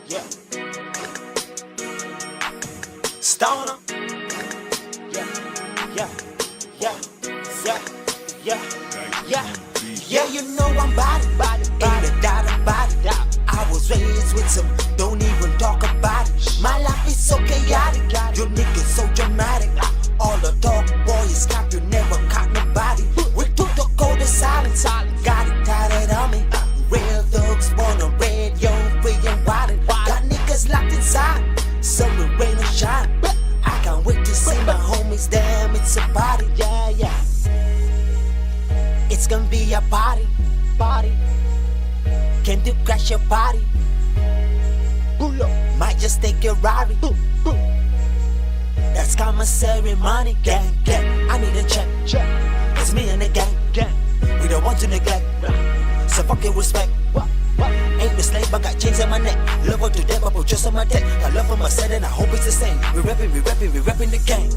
Yeah. Stoner. Yeah. Yeah. Yeah. Yeah. Yeah. Yeah. Yeah, you know I'm body. Ain't a doubt about it. I was raised with some, don't even talk about it. My life is so chaotic. Your niggas so dramatic. All the talk, boy, is cap, you never caught nobody. We took the code of silence. Got it tatted on me. Real thugs born on radio, free and wild. Got niggas locked inside. Summer rain or shine. I can't wait to see my homies. Damn, it's a party. Yeah, yeah. It's gonna be a party. Can you crash your party? Might just take your Rari. That's commissary money. Gang, I need a check. It's me and the gang. We don't want to neglect. So fuck your respect. Ain't the slave, but got chains on my neck. Love her to death, but put trust on my deck. I love her, my set, and I hope it's the same. We reppin' the gang.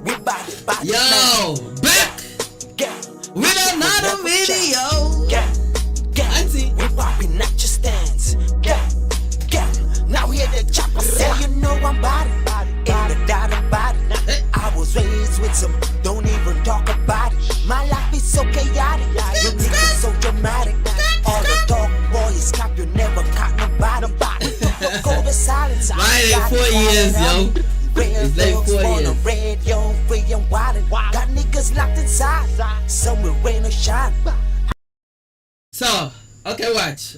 We body, yo, man. back with another video. Gang, Auntie. we popping at your stands. Gang, now we at the chopper. Say you know I'm body. Ain't a doubt about it. Hey. I was raised with some, don't even talk about it. My life is so chaotic. You niggas so dramatic. All the talk, boy, is cap, you never caught nobody. Go to silence. Right in 4 years, yo. It's like 4 on the years. radio, free and wild. Got niggas locked inside. Somewhere rain or shine. So, okay, watch.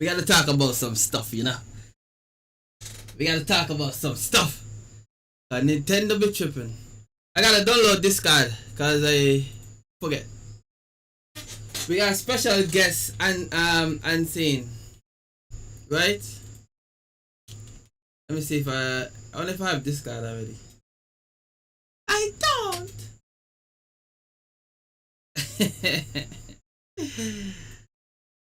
We gotta talk about some stuff, you know. Nintendo be tripping. I gotta download this card cause I forget. We got a special guest and unseen. Right? Let me see if I wonder if I have this card already. I don't.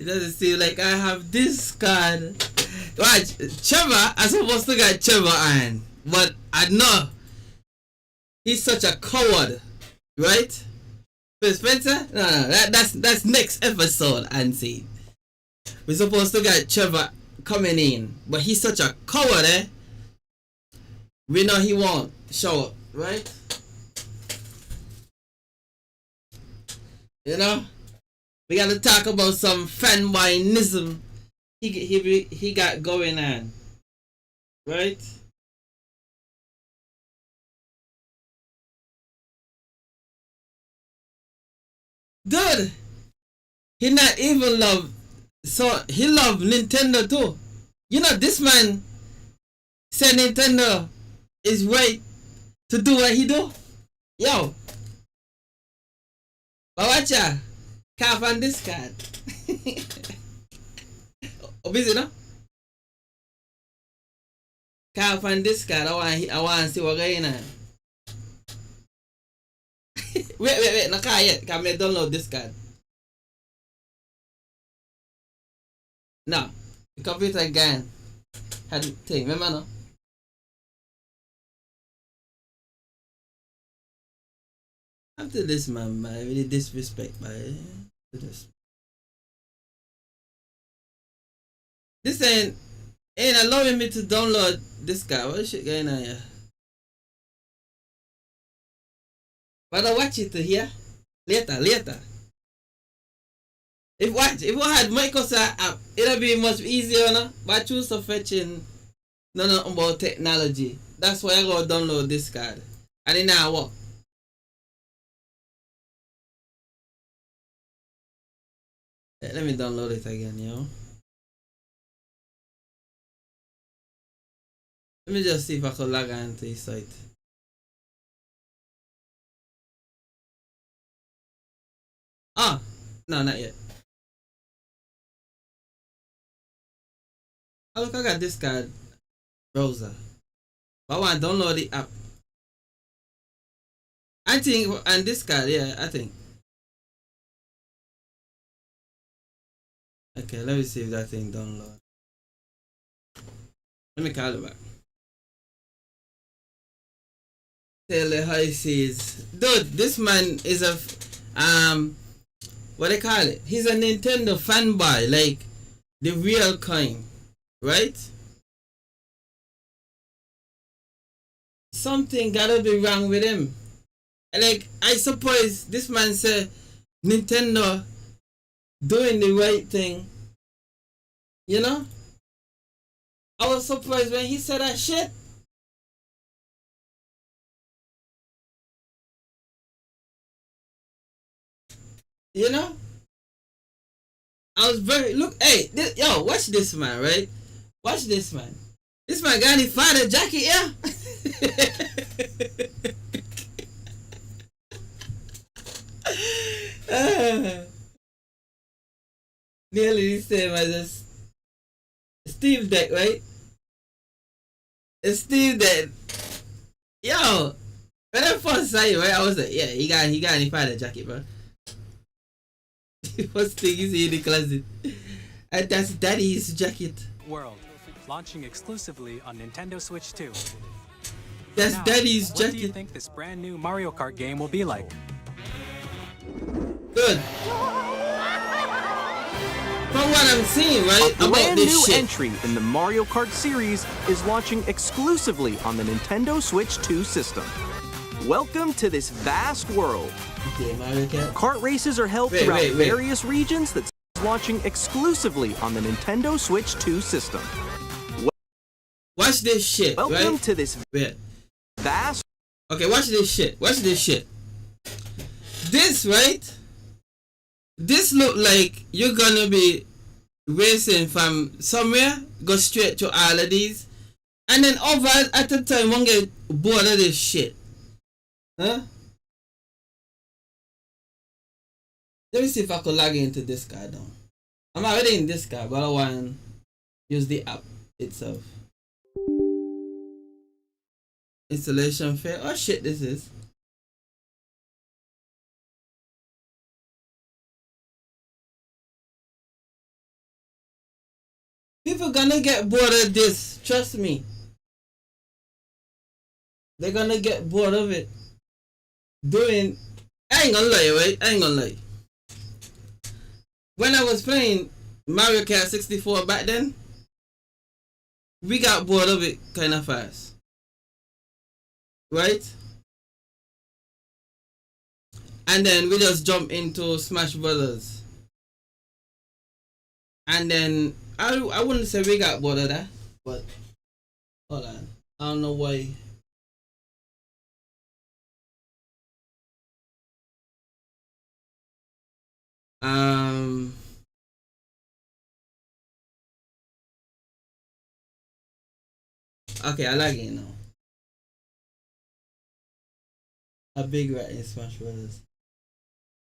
It doesn't seem like I have this card. Watch, Trevor, I'm supposed to get Trevor on, but I know he's such a coward, right? Phil Spencer? No, that's next episode, Ansi. We're supposed to get Trevor coming in, but he's such a coward, eh? We know he won't show up, right? You know? We gotta talk about some fanboyism he got going on, right? Dude, he not even love, so he love Nintendo too. You know, this man said Nintendo is right to do what he do. Yo, but watch ya. Can't find this card. Oh, busy no? Can't find this card. I want to see what's going on. wait, no can't yet. Can I download this card? No. The computer again had thing. Remember no? After this man, I really disrespect my this ain't allowing me to download this guy. What shit going on here? But I'll watch it here later. If I had Microsoft app, it'll be much easier, no? But I choose to fetching nothing about technology. That's why I go download this card. And it now work. Let me download it again, yo. Let me just see if I can log on to his site. Ah, no, not yet. Oh, look, I got this card browser. I want to download the app. I think, and this card, yeah, I think. Okay, let me see if that thing download. Let me call it back. Tell her how he sees. Dude, this man is a what they call it? He's a Nintendo fanboy. Like the real kind, right? Something gotta be wrong with him. Like, I suppose this man said Nintendo doing the right thing. You know? I was surprised when he said that shit. You know? I was very hey, yo, watch this man, right? Watch this man. This man got his father jacket, yeah. Nearly the same as a Steve deck, right? A Steve deck. Yo, when I first saw it, right, I was like, yeah, he got his father jacket, bro. First thing you see in the closet, and that's daddy's jacket. World, launching exclusively on Nintendo Switch 2. That's Now, daddy's what jacket. do you think this brand new Mario Kart game will be like? Good. From what I'm seeing, right, A about brand this new shit. entry in the Mario Kart series is launching exclusively on the Nintendo Switch 2 system. Welcome to this vast world. Okay, Mario Kart. Kart races are held Wait, throughout wait. various regions that's launching exclusively on the Nintendo Switch 2 system. Watch this shit, Welcome right? to this Wait. vast... Okay, watch this shit. Watch this shit. This, right? This look like you're gonna be racing from somewhere, go straight to all of these, and then over at the time, one get bored of this shit. Huh? Let me see if I could log into this guy now. I'm already in this guy, but I want to use the app itself. Installation fair. Oh shit, this is. People gonna get bored of this. Trust me. They're gonna get bored of it. I ain't gonna lie, right? I ain't gonna lie. When I was playing Mario Kart 64 back then, we got bored of it kind of fast. Right? And then we just jump into Smash Brothers. And then I wouldn't say we got bored of that, but hold on. I don't know why. Okay, I like it now. A big rat in Smash Brothers.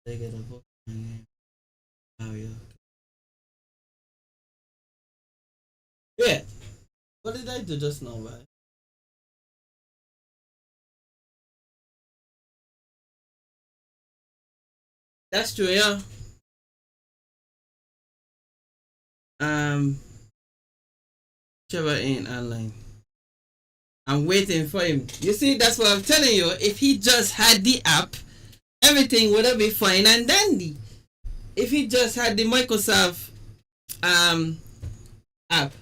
They get a book game. Mario. Yeah. What did I do just now, right? That's true, yeah. Trevor ain't online. I'm waiting for him. You see, that's what I'm telling you. If he just had the app, everything would have been fine and dandy. If he just had the Microsoft app,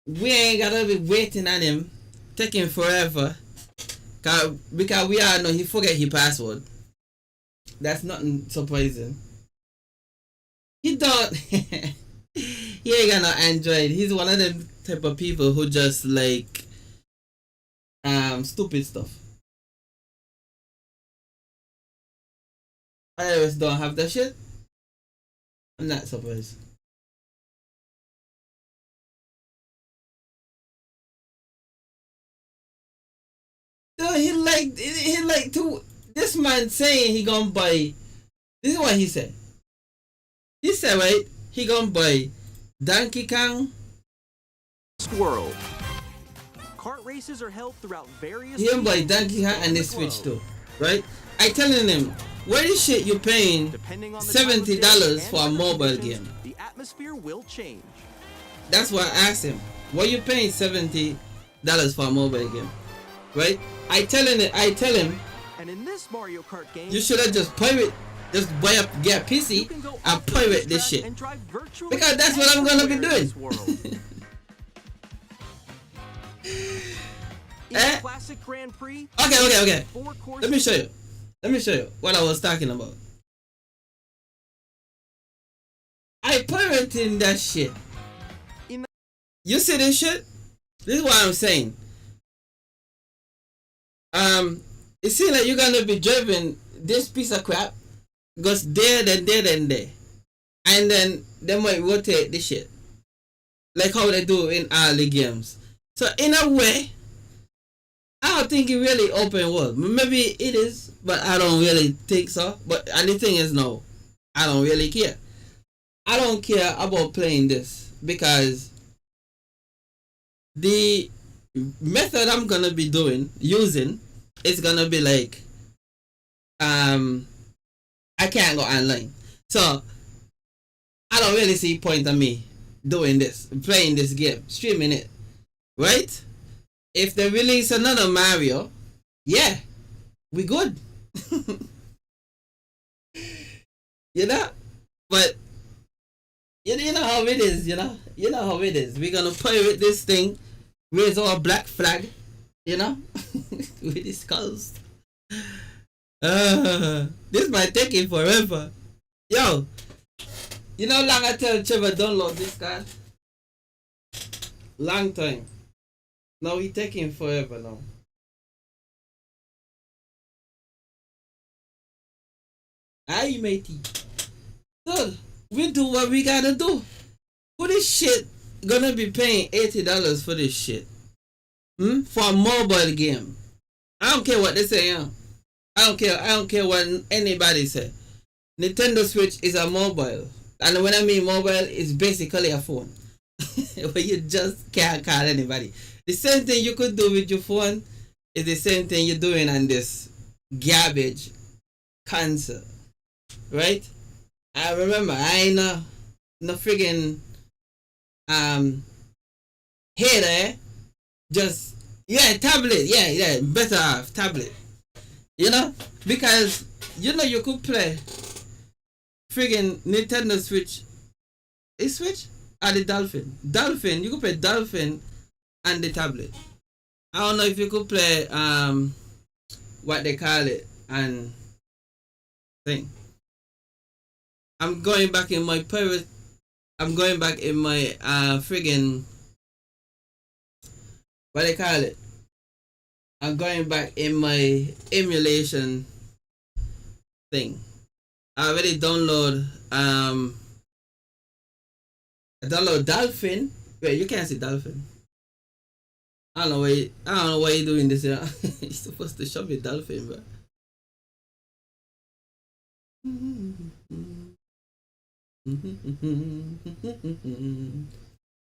we ain't gotta be waiting on him, taking forever. Because we all know he forget his password. That's nothing surprising. He don't. He ain't got no Android. He's one of them type of people who just like stupid stuff. iOS don't have that shit. I'm not surprised. So he like to this man saying he gonna buy. This is what he said. He said, right, he gonna buy Donkey Kong world. Kart races are held throughout various... He gonna buy Donkey Kong and the Switch too, right? I telling him, where the shit you paying $70 for a mobile game? The atmosphere will change. That's what I asked him. Why you paying $70 for a mobile game? Right? I tell him, And in this Mario Kart game, you should have just pirated Just buy up, get a You PC can go and off the pirate this racetrack shit. and drive virtually Because that's what I'm gonna be everywhere in doing. this world. In Eh? the classic Grand Prix, Okay. four courses. Let me show you what I was talking about. I pirating that shit. You see this shit? This is what I'm saying. It seems like you're gonna be driving this piece of crap, goes there, then there, then there, and then they might rotate this shit, like how they do in all the games. So in a way, I don't think it really open world. Maybe it is, but I don't really think so. But and the thing is, no, I don't really care. I don't care about playing this because the method I'm gonna be using is gonna be like I can't go online, so I don't really see point of me doing this, playing this game, streaming it, right? If they release another Mario, yeah, we good. You know, but you know how it is, you know how it is. We're gonna pirate this thing, raise our black flag, you know, with the skulls. This might take it forever. Yo, you know, long I tell Trevor download this card. Long time. Now he taking forever now. Aye, matey. Dude, we do what we gotta do. For this shit, gonna be paying $80 for this shit. For a mobile game. I don't care what they say, I don't care what anybody say. Nintendo Switch is a mobile. And when I mean mobile, it's basically a phone. Where you just can't call anybody. The same thing you could do with your phone is the same thing you're doing on this garbage console. Right? I remember I ain't no friggin' hater, just tablet, better off tablet. You know? Because you know you could play friggin' Nintendo Switch. Is Switch? Or the Dolphin, you could play Dolphin and the tablet. I don't know if you could play what they call it and thing. I'm going back in my friggin' what they call it. I'm going back in my emulation thing. I already download Dolphin. Wait, you can't see Dolphin. I don't know why you're doing this here. You're supposed to show me Dolphin, bro.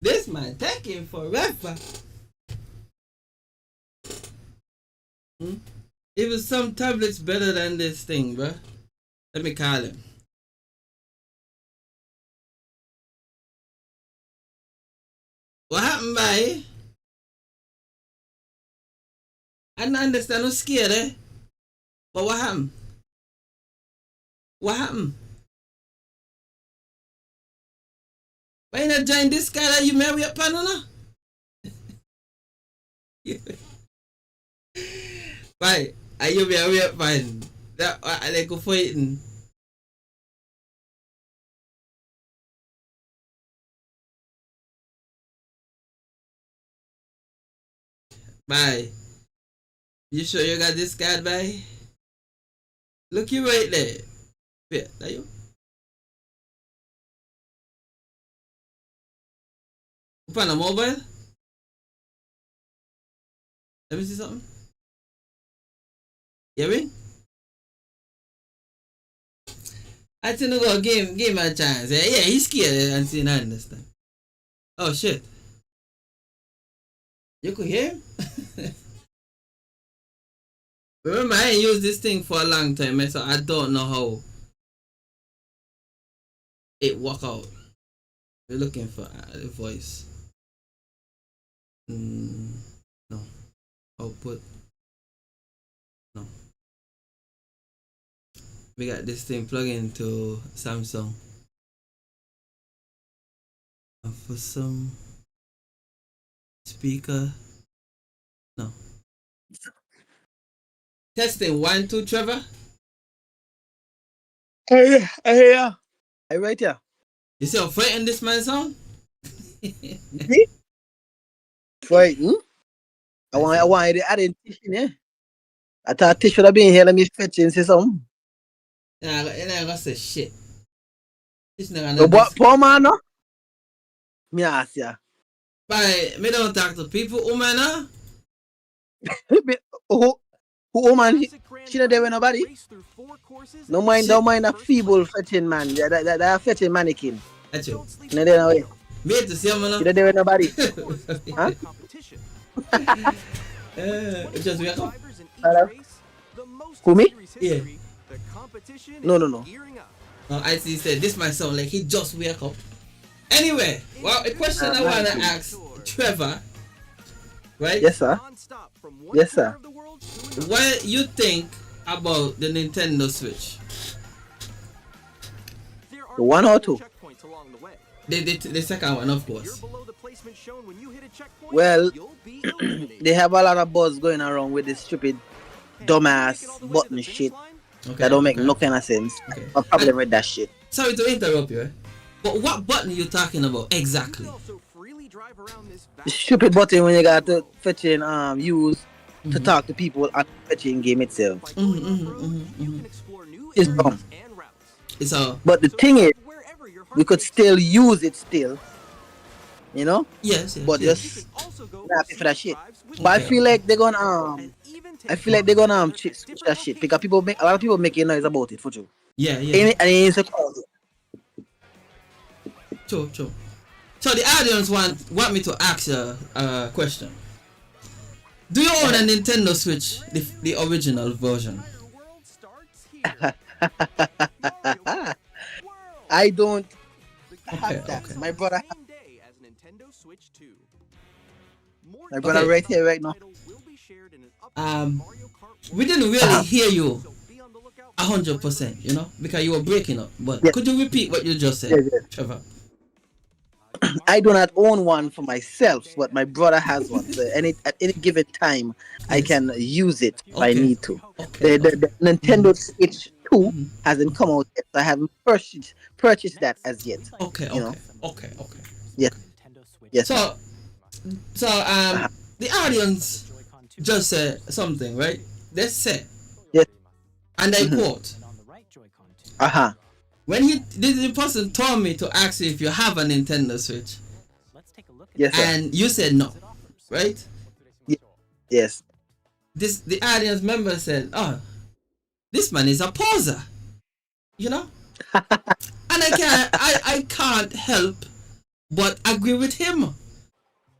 This man taking forever. Even some tablets better than this thing, bro. Let me call him. What happened, boy? I don't understand. I'm scared, eh? But what happened? What happened? Why you not join this guy that you marry up on, no? Why? Are you marry up on? That I go fighting. Bye. You sure you got this card, bye? Look you right there. Wait, are you? Open a mobile? Let me see something. You mean? I think go game a chance. Yeah, he's scared and see, I understand. Oh shit. You could hear him? Remember, I ain't used this thing for a long time, so I don't know how it work out. We're looking for the voice. No. Output. No. we got this thing plugged into Samsung. For some speaker. No. Testing 1, 2, Trevor. I hear. I right here. You see how frightened this man sound? See? Frightened? I want to add in tissue, yeah. I thought tissue should have been here. Let me fetch and say something. Nah, you're not gonna say shit. This nigga So what, poor man, no? Me ask ya. But me don't talk to people, woman, huh? Who man? She not there with nobody. Don't mind a feeble fetching man. That fetching mannequin. That's you. She not there no way. Me to see him, She no? not there with nobody. Huh? Just wake up. Hello? Who, me? Yeah. No. No, I see. Said this might sound like he just wake up. Anyway, well, a question I wanna ask Trevor, right? Yes, sir. Yes, sir. What you think about the Nintendo Switch? The one or two? The second one, of course. Well, they have a lot of buzz going around with this stupid, dumbass button shit Okay. that don't make no kind of sense. Okay. A problem with that shit. Sorry to interrupt you, but what button are you talking about exactly? The stupid button when you got to fetching use to talk to people and fetching game itself. It's dumb. It's a But the thing is, we could still use it still. You know? yes. But yes. just not pay for that shit. But I feel like they're gonna switch that shit because a lot of people making noise about it for sure. Yeah. And it's a cause. True. So the audience want me to ask you a question. Do you own a Nintendo Switch, the original version? I don't Okay, have that. okay. My brother right here right now. We didn't really hear you 100%, you know, because you were breaking up. But Yeah. could you repeat what you just said, Yeah. Trevor? I do not own one for myself, but my brother has one. So at any given time, I Yes. can use it if I Okay. need to. Okay. The Nintendo Switch 2 hasn't come out yet, so I haven't purchased that as yet. Okay. You know? Okay. Yes. Yes. So the audience just said something, right? They said, Yes. and I quote, when the person told me to ask you if you have a Nintendo Switch, Yes, sir. and you said no, right? Yes. The audience member said, "Oh, this man is a poser," you know, and I can't help but agree with him.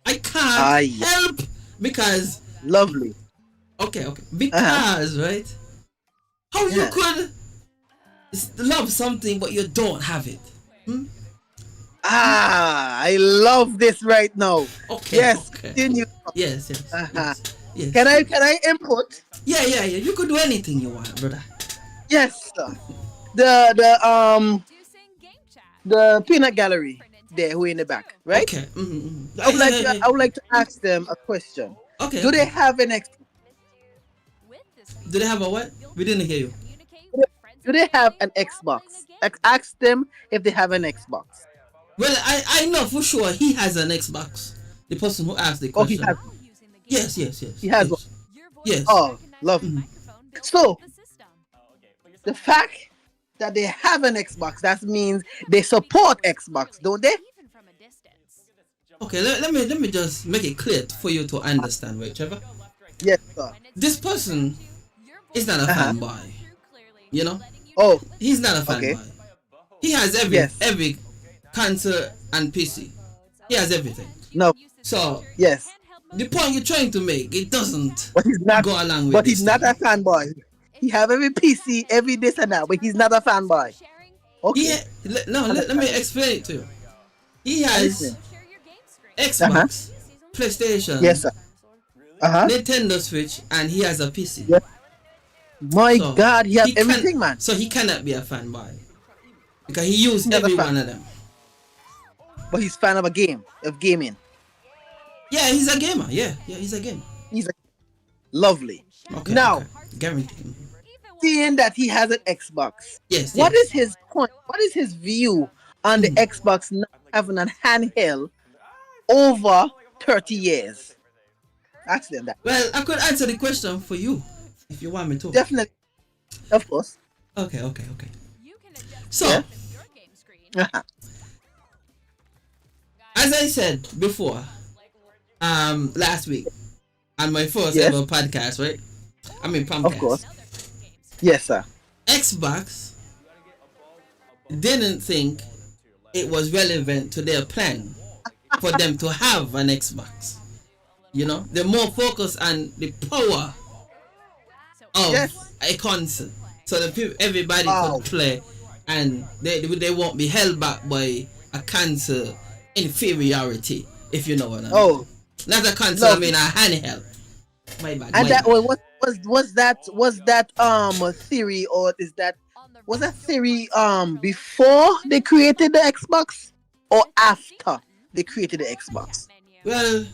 I can't Yeah. help because Lovely. okay, because right, how you Yeah. could love something but you don't have it? I love this right now. Okay, Yes. okay. Continue. Yes. Yes. Can I input? Yeah. You could do anything you want, brother. Yes, sir. The peanut gallery there, who in the back, right? Okay. I would like to ask them a question. Okay. Do they have an Do they have a what? We didn't hear you. Do they have an Xbox? Ask them if they have an Xbox. Well, I know for sure he has an Xbox. The person who asked the Oh, he question. has. Yes. He has one. Yes. Oh, lovely. So the fact that they have an Xbox, that means they support Xbox, don't they? Okay. Let me just make it clear for you to understand, right, Trevor? Yes, sir. This person is not a fanboy. You know, Oh, he's not a fanboy. Okay. He has Yes. every console and PC. He has everything. no. So Yes. the point you're trying to make, it doesn't But he's not. go along with But this he's not a statement. fanboy. He have every PC, every this and that, but he's not a fanboy. Okay. Let me explain it to you. He has Listen. Xbox, PlayStation, Yes, sir. Nintendo Switch, and he has a PC. Yes. My So God, he has he can everything, man. so he cannot be a fanboy because he used He's not a every fan, one of them. but he's fan of a game, of gaming. Yeah, he's a gamer. Yeah, he's a gamer. He's a, lovely. Okay, Now, guaranteed. seeing that he has an Xbox, Yes, what yes. is his point? What is his view on the Xbox not having a handheld over 30 years? Ask them that. Well, I could answer the question for you if you want me to. Definitely, of course. Okay. So, Yeah. as I said before, last week on my first Yes. ever podcast, right? I mean, PROMCAST. Of course. Yes, sir. Xbox didn't think it was relevant to their plan for them to have an Xbox. You know, they're more focused on the power of Yes. a console, so that everybody Wow. could play, and they won't be held back by a console inferiority, if you know what I mean. Oh, Not a console, lovely. I mean a handheld. My bad. and my that bad. was that a theory, or is that was that theory before they created the Xbox or after they created the Xbox? Well,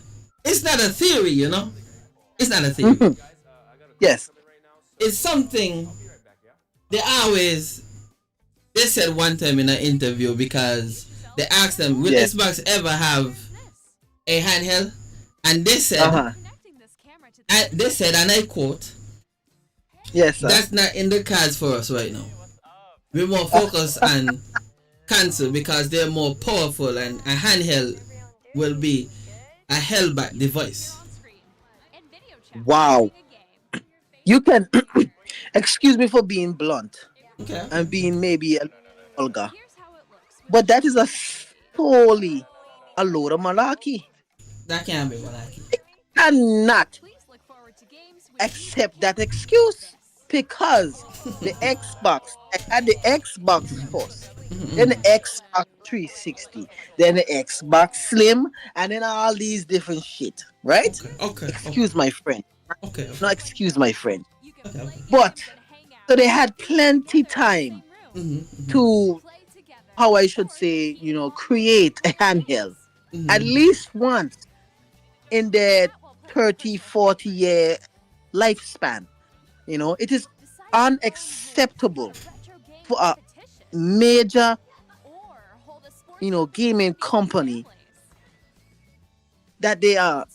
it's not a theory, you know. It's not a theory. Mhm. Yes. It's something they said one time in an interview, because they asked them, will Yes. Xbox ever have a handheld? And they said, Uh-huh. and I quote, Yes, sir. that's not in the cards for us right now. We're more focused on console because they're more powerful, and a handheld will be a held back device. Wow. You can excuse me for being blunt Okay. and being maybe a vulgar, but that is solely a load of malarkey. That can't be what I can. Cannot accept that excuse, because the Xbox, I had the Xbox first, then the Xbox 360, then the Xbox Slim, and then all these different shit, right? Okay. Excuse my friend. Okay. No, excuse my friend. Okay. But so they had plenty time to, how I should say, create a handheld at least once in their 30-40 year lifespan. It is unacceptable for a major gaming company that they are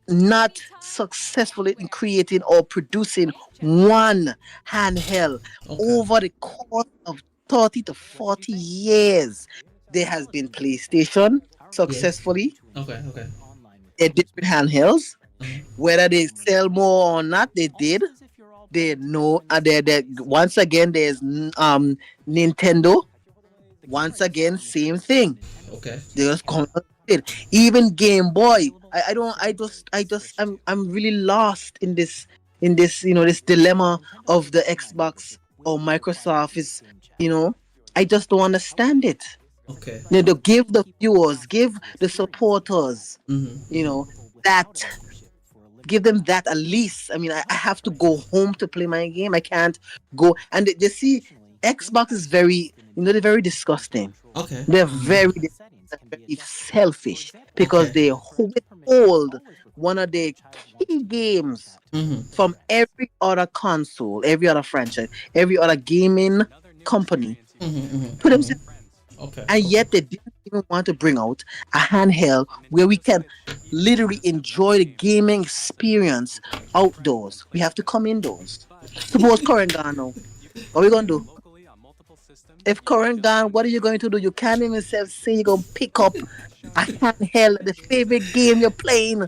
not successful in creating or producing one handheld over the course of 30 to 40 years. There has been PlayStation successfully. Okay. They did with handhelds. Whether they sell more or not, they did. They know. They once again, there's Nintendo. Once again, same thing. Okay. They just come. Even Game Boy. I'm really lost in this this dilemma of the Xbox or Microsoft is, I just don't understand it. Okay. To give the viewers, give the supporters, that, give them that at least. I mean, I have to go home to play my game. I can't go. And they see Xbox is very, they're very disgusting. Okay. They're very selfish, because they withhold one of their key games from every other console, every other franchise, every other gaming company to themselves. Okay. And yet they didn't even want to bring out a handheld where we can literally enjoy the gaming experience outdoors. We have to come indoors. Suppose current gone now. What are we gonna do? If current gone, what are you going to do? You can't even say you're gonna pick up a handheld, the favorite game you're playing,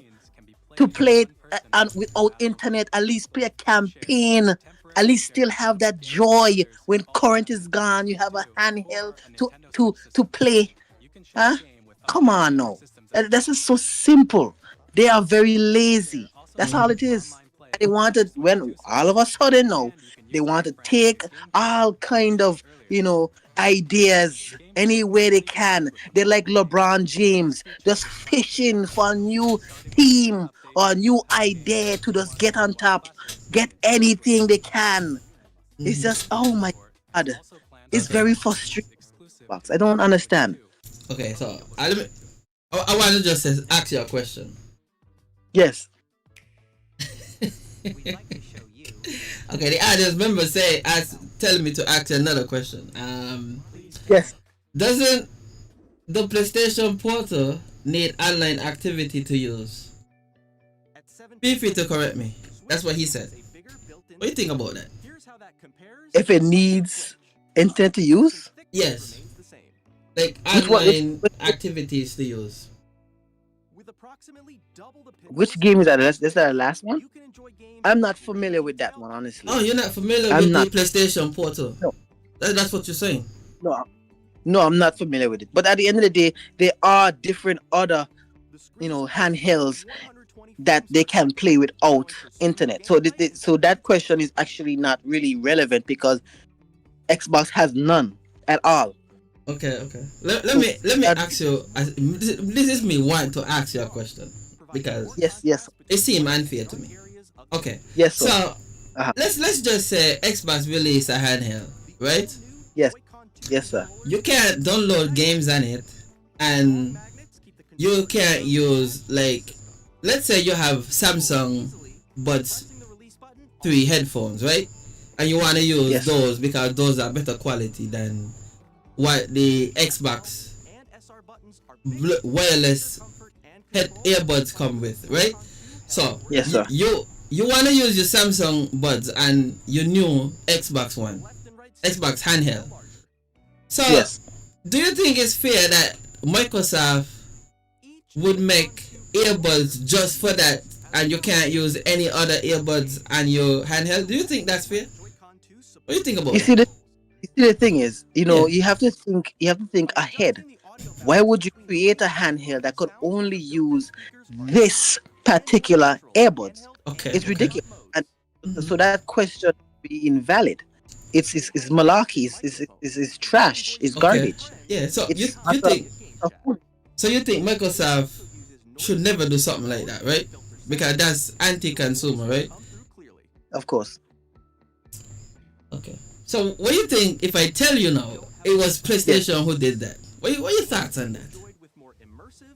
to play it and without internet. At least play a campaign. At least still have that joy when current is gone. You have a handheld to play. Huh? Come on now. This is so simple. They are very lazy. That's all it is. They wanted, when all of a sudden now, they want to take all kind of, ideas any way they can. They're like LeBron James, just fishing for a new team or a new idea to just get on top, get anything they can. It's just, oh my God, it's Okay. very frustrating. Box. I don't understand. Okay, so I want to just ask you a question. Yes, Okay, the audience member tell me to ask you another question. yes. Doesn't the PlayStation Portal need online activity to use? Feel free to correct me. That's what he said. What do you think about that? If it needs internet to use, Yes, like which one? online activities to use. Which game is that? That's the last one. I'm not familiar with that one, honestly. Oh, you're not familiar I'm with the not. PlayStation Portal? No, That's what you're saying. no, no. I'm not familiar with it. But at the end of the day, there are different other, handhelds that they can play without internet. So, so that question is actually not really relevant because Xbox has none at all. Okay, okay. Let So me that, ask you. This is me wanting to ask you a question because yes, yes, it seems unfair to me. Okay, yes, sir. so Uh-huh. let's just say Xbox release a handheld, right? Yes, yes, sir. You can't download games on it, and you can't use, like, let's say you have Samsung Buds 3 headphones, right? And you want to use Yes, those because those are better quality than what the Xbox wireless earbuds come with, right? So yes, sir. you want to use your Samsung Buds and your new Xbox One, Xbox handheld. So Yes. do you think it's fair that Microsoft would make earbuds just for that, and you can't use any other earbuds on your handheld? Do you think that's fair? What do you think about You see that? the thing is, Yeah. you have to think ahead. Why would you create a handheld that could only use this particular earbuds? Okay. It's Okay. ridiculous, and Mhm. so that question would be invalid. It's malarkey. It's trash. It's Okay. garbage. Yeah. So you It's you think utter- so you think Microsoft should never do something like that, right? Because that's anti-consumer, right? of course. Okay. So what do you think if I tell you now it was Yes. PlayStation who did that? What are your thoughts on that?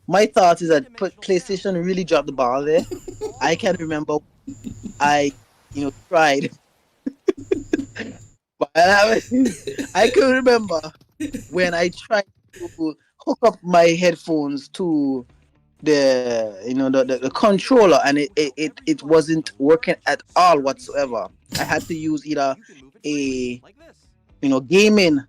My thought is that PlayStation really dropped the ball there. I can remember I, tried, but I can remember when I tried to hook up my headphones to the controller, and it wasn't working at all whatsoever. I had to use either a gaming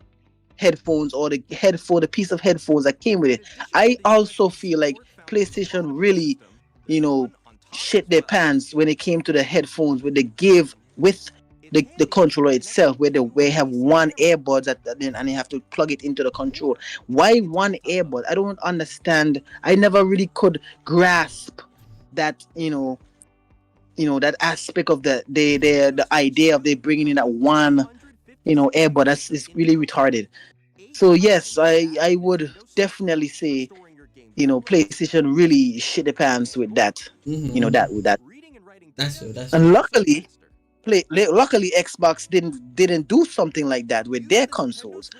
headphones or the piece of headphones that came with it. I also feel like PlayStation really, you know, shit their pants when it came to the headphones where they give with the controller itself, where they have one earbud and you have to plug it into the control. Why one earbud? I don't understand. I never really could grasp that that aspect of the idea of they bringing in that one earbud. That's is really retarded. So yes, I would definitely say PlayStation really shit the pants with that. That with that. That's true. That's true. And luckily Xbox didn't do something like that with their consoles.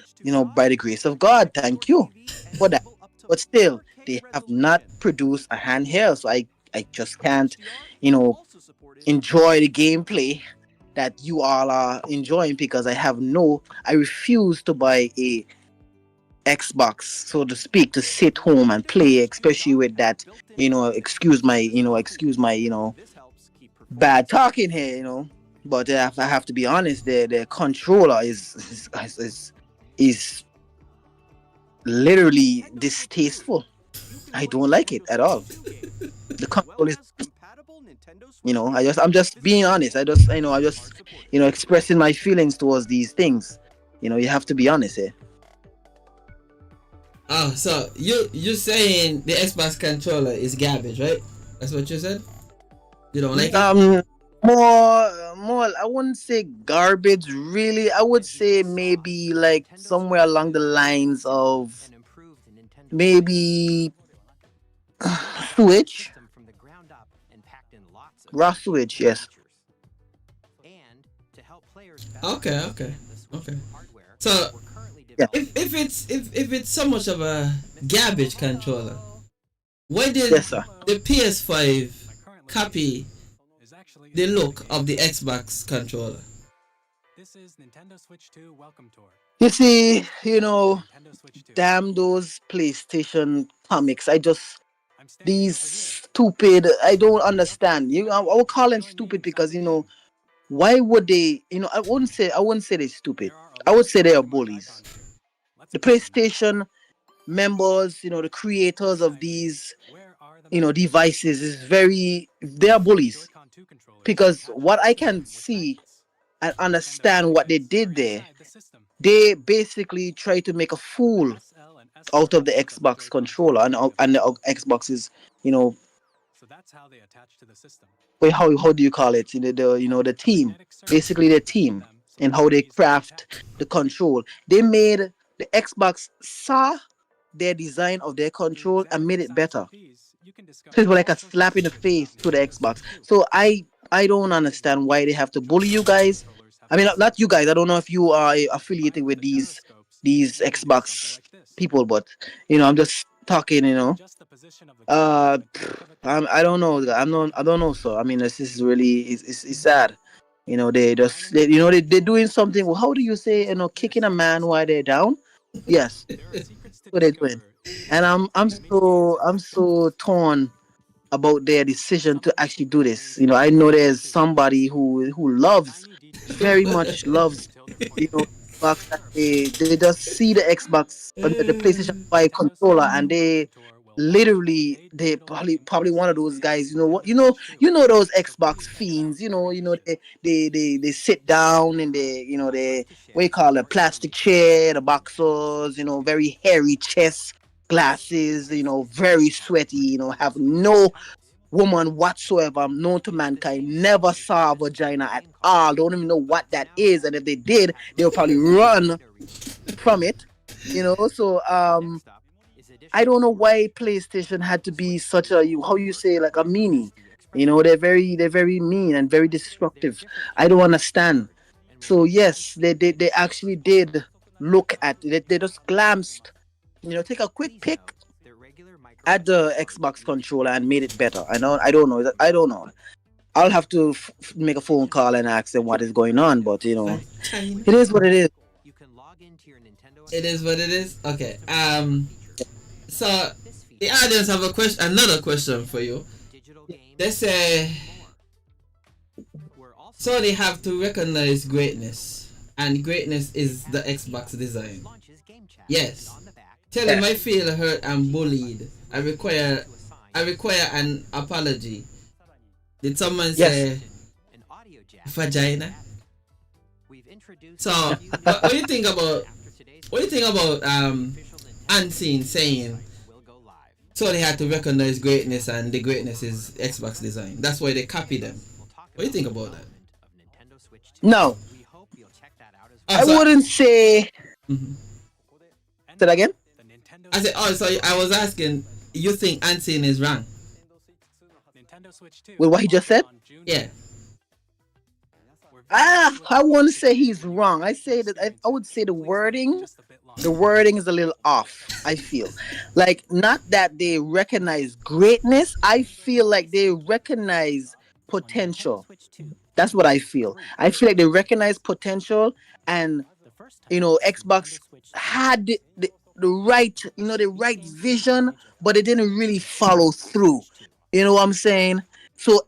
By the grace of God, thank you for that. But still, they have not produced a handheld, so I just can't enjoy the gameplay that you all are enjoying because I refuse to buy a Xbox, so to speak, to sit home and play, especially with that, excuse my bad talking here, But if I have to be honest, the controller is literally distasteful. I don't like it at all. The control is, I'm just being honest. I just expressing my feelings towards these things. You have to be honest here. Oh, so you saying the Xbox controller is garbage, right? That's what you said. You don't like it? More. I wouldn't say garbage. Really, I would say maybe like somewhere along the lines of maybe Switch. Raw sewage, yes. Okay, okay, okay. So Yeah. if it's so much of a garbage controller, why did Yes, sir. the PS5 copy the look of the Xbox controller? This is Nintendo Switch 2 Welcome Tour. You see, Nintendo Switch 2. damn those PlayStation comics. I just I'm standing these over here. stupid. I don't understand. I would call them stupid because why would they? I wouldn't say they're stupid. There are I would say they are too much bullies. icons here. Let's The examine them. PlayStation members, the creators of Besides, these, where are the mouse devices is they are bullies Joy-Con 2 controllers because attached what to I the can system with see magnets. and Nintendo understand what they joysticks are did there, inside the system. they basically try to make a fool The SL and S out of the versions of the Xbox Joy-Con 2 controller and, remain and the available. Xbox's, you know, So that's how they attach to the system. wait, how do you call it? The team, Magnetic circuits basically the connect team, them so and they how can they easily craft detach. the control. They made the Xbox saw their design of their When you control and examine made the it sides of better. these, you can So discover it was like all a sorts of slap in the secrets face about to the Nintendo Xbox. Switch 2. So I don't understand why they have to bully you guys. Controllers have I mean, not sensitive you guys. I don't touchscreens. know if you are Combined affiliated with with the these gyroscopes, these you can do something Xbox like this. people, but I'm just talking. You can adjust the position of the coin with the click of a pen. I don't know. I don't know. So I mean, this is really it's sad. They're doing something. Well, how do you say? Kicking a man while they're down. Yes, There are secrets to what they're doing. discover And inside the mini I'm games system. so torn about their decision to Some of the actually do secret this. rings have I know there's exclusive somebody keys. who loves, Tiny details very that much enable you to loves, tilt or point the mouse. Xbox, that they just see the Xbox, the PlayStation 5 Nintendo controller, Switch and 2 they Welcome Tour will launch with the literally paid they digital probably game one of course those guys. You know what? Nintendo Switch 2. Those So Xbox please check it out fiends. for admission. They sit down and they what you call a plastic chair, the boxers. Very hairy chest, glasses. Very sweaty. Have no woman whatsoever known to mankind, never saw a vagina at all, don't even know what that is, and if they did they'll probably run from it. So I don't know why PlayStation had to be such a, how you say, like a meanie. They're very mean and very destructive. I don't understand. So yes, they actually did look at it. They just glanced, take a quick pick at the Xbox controller and made it better. I don't know. I don't know. I'll have to make a phone call and ask them what is going on. But Like China. it is what it is. It is what it is. Okay. So the audience have another question for you. They say so they have to recognize greatness, and greatness is the Xbox design. Yes. Tell him Yes. I feel hurt and bullied. I require an apology. Did someone Yes. say vagina? So what do you think about Unseen saying so they had to recognize greatness and the greatness is Xbox design. That's why they copy them. What do you think about that? No, Oh, I so, wouldn't say. mhm. Say that again. The Nintendo I said, oh, so I was asking, you think Unseen is wrong? Nintendo Switch 2 With what he just said? on June Yeah. 9th. We're very I wouldn't close say to he's launching wrong. I the say that I would say the Please wait wording. just a bit The longer. wording is a little off. I feel like not that they recognize greatness. I feel like they recognize potential. That's what I feel. I feel like they recognize potential, and Xbox had the right, the right vision, but it didn't really follow through. You know what I'm saying? So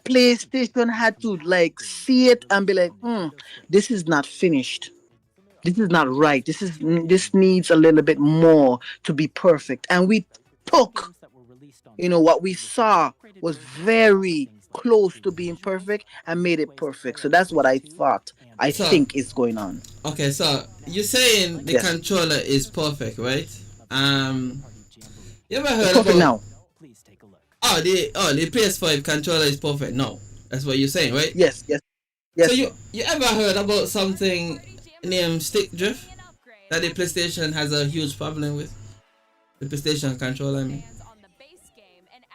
PlayStation had to like see it and be like, this is not finished. This is not right. This needs a little bit more to be perfect. And we took, what we saw was very close to being perfect and made it perfect. So that's what I thought. I So think is going on. okay, so you're saying the Yes, controller is perfect, right? You ever it's heard perfect about now. the PS5 controller is perfect? No, that's what you're saying, right? Yes, yes, So yes, sir. you ever heard about something named stick drift that the PlayStation has a huge problem with? The PlayStation controller, I mean.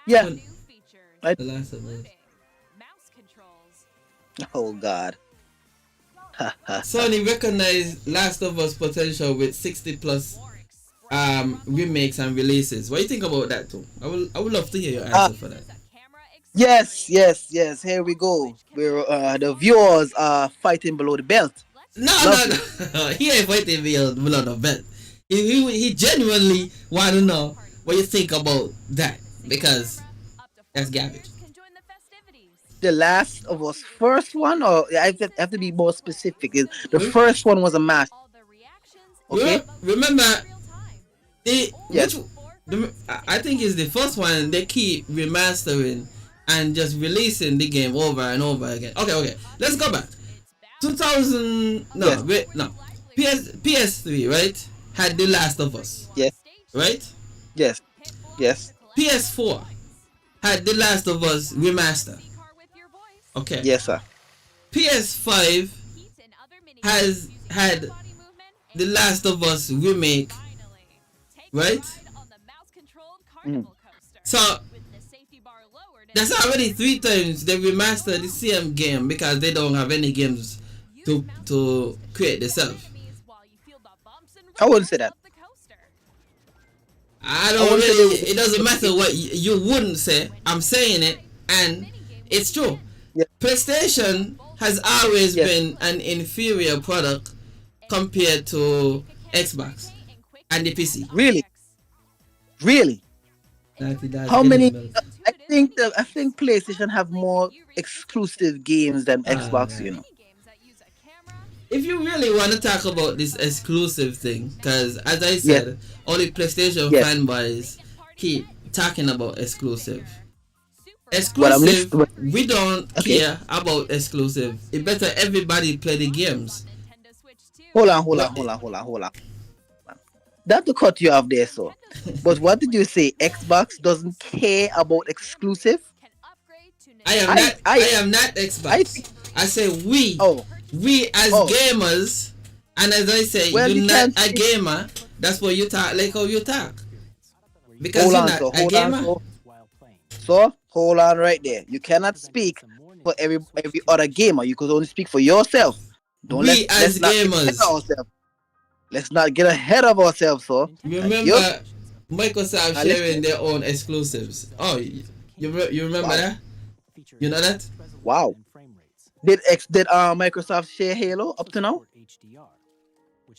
Yeah, When I, the last of us. Oh God. Sony recognized Last of Us potential with 60 plus remakes and releases. What do you think about that too? I would love to hear your Uh, answer for that. yes, yes, yes. Here we go. We're the viewers are fighting below the belt. No, no, Lovely. no. He ain't fighting me on below the belt. He genuinely want to know what you think about that because that's garbage. The Last of Us first one, or I have to be more specific. The Re- first one was a match. Okay. Remember the which Yes. I think is the first one they keep remastering and just releasing the game over and over again. Okay, okay. Let's go back. 2000 no Yes. wait no PS3 right had The Last of Us Yes. right. Yes. Yes. PS4 had The Last of Us remaster. Okay. Yes, sir. PS5 has had The Last of Us remake, right? Mm. So that's already 3 times they remastered the same game because they don't have any games to create themselves. I wouldn't say that. I I don't wouldn't say really. they- It doesn't matter what you wouldn't say. I'm saying it, and it's true. Yeah. PlayStation has always Yes. been an inferior product compared to Xbox and the PC. Really, really. How many? I think PlayStation have more exclusive games than Xbox. right. You know. If you really want to talk about this exclusive thing, because as I Yes. said, only PlayStation Yes. fanboys keep talking about exclusive. Well, I'm Exclusive, listening. we don't Okay. care about exclusive. It better everybody play the games. Hold on. Not to cut you off there, so. But what did you say? Xbox doesn't care about exclusive. I am I- not. I, I- am not Xbox. I say we. Oh, We as Oh. gamers, and as I say, Well, you're you not can't a say- gamer. That's why you talk like how you talk. Because hold you're on, not so a hold on, gamer. so hold on right there. You cannot speak for every other gamer. You could only speak for yourself. Don't We as let's not get ahead gamers. of ourselves. Let's not get ahead of ourselves, so. Remember Microsoft I sharing listen. their own exclusives. Oh, you remember Wow. that? You know that? Wow. Did Microsoft share Halo up to now?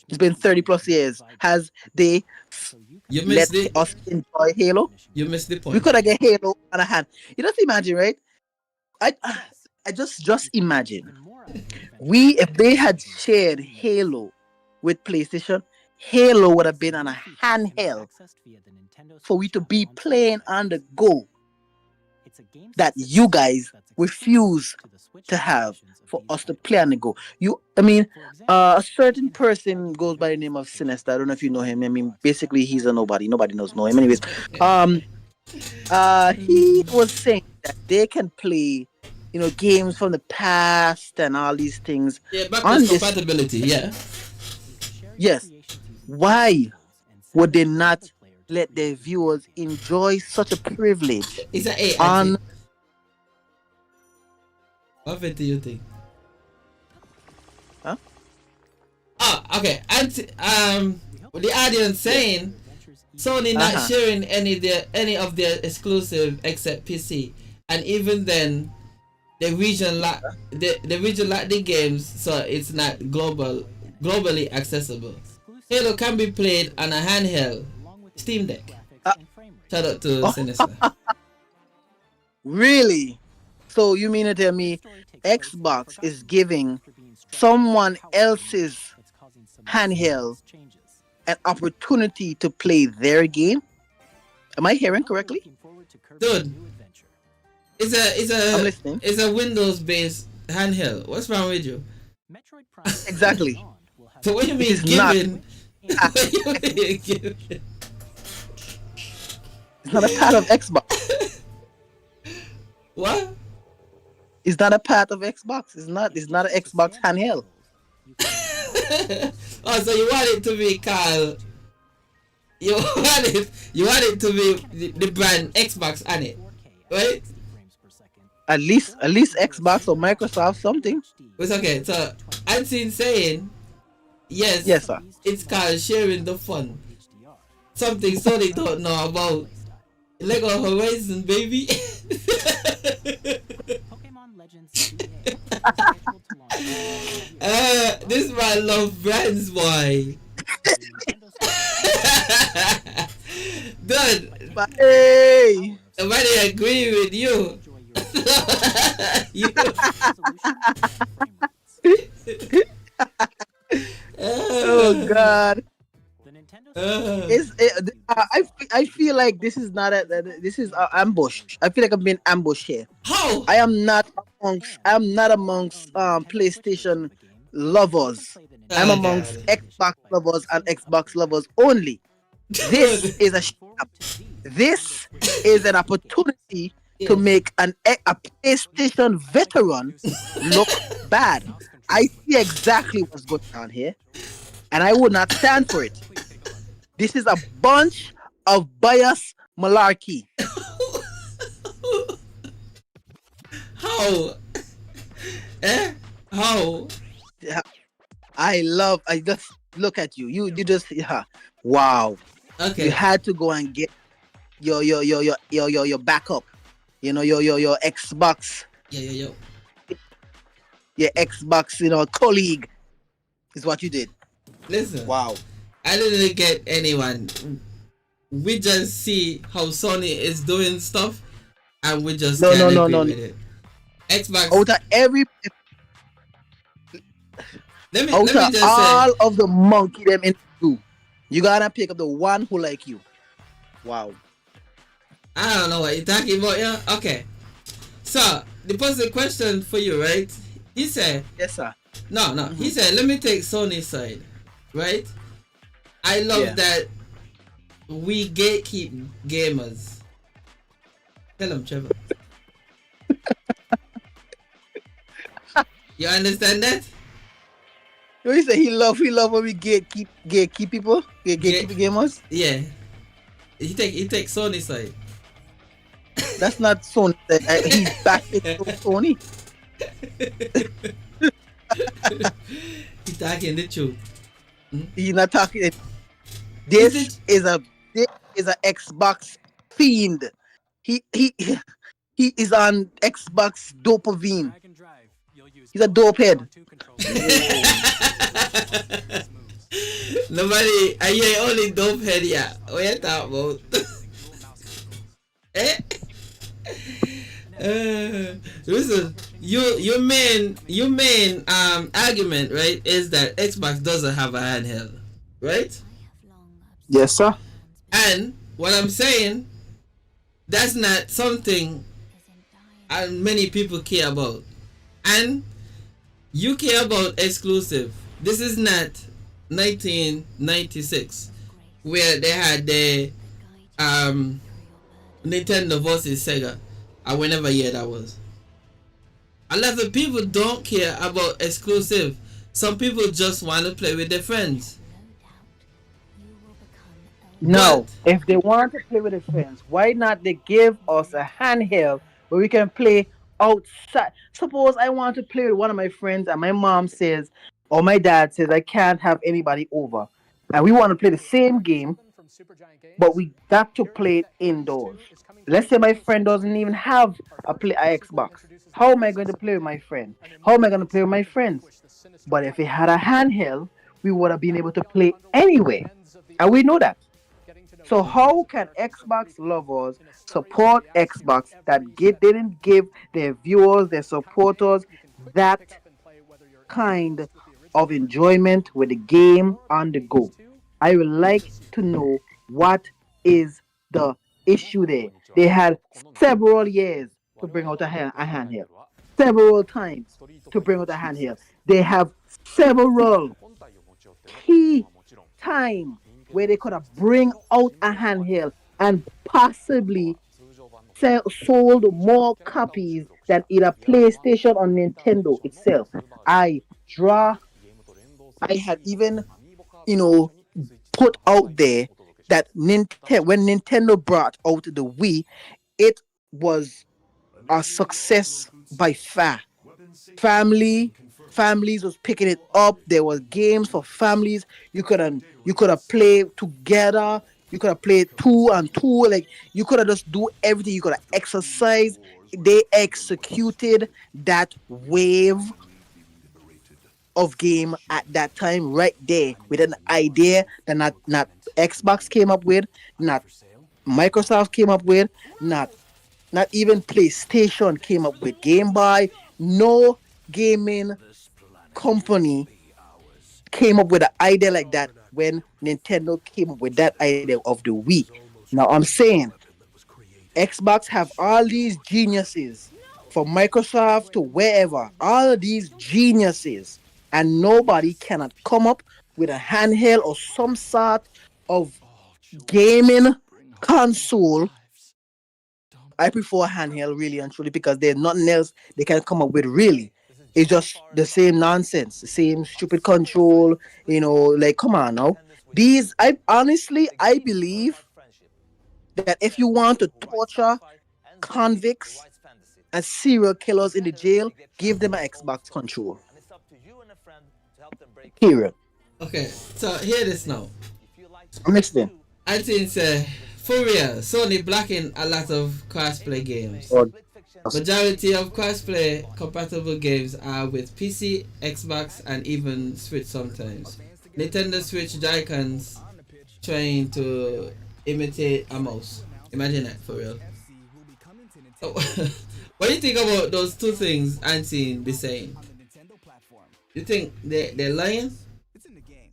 It's been 30 plus years. Has they You let missed the us enjoy Halo? you missed the We point. could have get Halo on a hand. You just imagine, right? I I just imagine. If they had shared Halo with PlayStation, Halo would have been on a handheld for we to be playing on the go that you guys refuse to have for us to play on the go. A certain person goes by the name of Sinister. I don't know if you know him. I mean, basically he's a nobody. Nobody know him. Anyways, he was saying that they can play, games from the past and all these things. Yeah, On backwards this- compatibility. Yeah. Yes. Why would they not let their viewers enjoy such a privilege It's an A. on? What do you think? Huh? Oh, okay. And the audience saying Sony not Uh-huh. sharing any of their exclusive except PC, and even then, the region lack the games, so it's not globally accessible. Halo can be played on a handheld Steam Deck. Shout out to Sinister. Really? So you mean to tell me Xbox is giving someone else's handheld an opportunity to play their game? Am I hearing correctly? Dude, I'm listening. it's a Windows based handheld. What's wrong with you? Exactly. So what do you mean is not- giving? What do you mean giving? It's not a part of Xbox. What? It's not a part of Xbox. It's not an Xbox handheld. Oh, so you want it to be called? You want it to be the brand Xbox on it, right? At least Xbox or Microsoft something. It's okay. So I'm saying Yes, yes, sir. it's called sharing the fun. Something Sony don't know about. Lego Horizon, baby. Pokemon Legends CA is scheduled to launch this year. This my love brands, boy. Nintendo Switch Dude, But hey, nobody agree with you. enjoy your you. resolution and frame rates. oh God. The Nintendo Uh, I feel like this is not this is a ambush. I feel like I'm being ambushed here. how? I am not amongst PlayStation lovers. I'm Oh amongst god. Xbox lovers and Xbox lovers only. This Dude. is a this is an opportunity to Yeah. make a PlayStation veteran look bad. I see exactly what's going on here, and I would not stand for it. This is a bunch of bias malarkey. How? Eh? How? Yeah, I just look at you. You just yeah. Wow. You Okay. had to go and get your backup. Your Xbox, Yo, yo, yo. your Xbox, colleague is what you did. Listen, Wow. I didn't get anyone. We just see how Sony is doing stuff, and we just No, can't no, no, agree no, with no. it. Xbox. Out of every Let out me of just say, all of the monkey them in you, you gotta pick up the one who like you. Wow. I don't know what you're talking about, yeah. Okay. So the posed a question for you, right? He said, Yes, sir. no, no. He said, let me take Sony's side, right? I love Yeah. that we gatekeep gamers. Tell him, Trevor. You understand that? He said he love when we gatekeep people, gatekeep gamers. Yeah. He take Sony's side. That's not Sony. He's back with Sony. He talking the truth. He's not talking. Is This it? is a Xbox fiend. He he is on Xbox dopamine. Drag and drive. You'll use He's a dope head. Nobody, I ain't only dope head yeah. What you talking about? Eh? Listen, your main argument, right, is that Xbox doesn't have a handheld, right? Yes, sir. And what I'm saying, that's not something many people care about. And you care about exclusive. This is not 1996 where they had the Nintendo versus Sega. I will never hear that was. A lot of people don't care about exclusive. Some people just want to play with their friends. No, But if they want to play with their friends, why not they give us a handheld where we can play outside? Suppose I want to play with one of my friends and my mom says or my dad says I can't have anybody over. And we want to play the same game, but we got to play it indoors. Let's say my friend doesn't even have a Xbox. How am I going to play with my friend? How am I going to play with my friends? But if it had a handheld, we would have been able to play anyway. And we know that. So how can Xbox lovers support Xbox that didn't give their viewers, their supporters, that kind of enjoyment with the game on the go? I would like to know what is the issue there. They had several years to bring out a handheld, several times to bring out a handheld. They have several key time where they could have bring out a handheld and possibly sold more copies than either PlayStation or Nintendo itself. Draw I had even put out there that when Nintendo brought out the Wii, it was a success by far. Family Families was picking it up. There was games for families. You could have played together. You could have played two and two. Like you could have just do everything. You could have exercised. They executed that wave of game at that time right there with an idea that not Xbox came up with, not Microsoft came up with, not even PlayStation came up with. Game Boy, no gaming company came up with an idea like that when Nintendo came up with that idea of the Wii. Now I'm saying Xbox have all these geniuses from Microsoft to wherever, all of these geniuses, and nobody cannot come up with a handheld or some sort of gaming console. I prefer handheld really and truly because there's nothing else they can come up with really. It's just the same nonsense, the same stupid control, like come on now. These I honestly I believe that if you want to torture convicts and serial killers in the jail, give them an Xbox control. Period. Okay, so hear this now. I'm listening. I think for real, Sony blocking a lot of crossplay games. Or Majority of crossplay compatible games are with PC, Xbox, and even Switch sometimes. Nintendo Switch Joy-Cons trying to imitate a mouse. Imagine that for real. Oh, what do you think about those two things Unseen be saying? You think they're lying?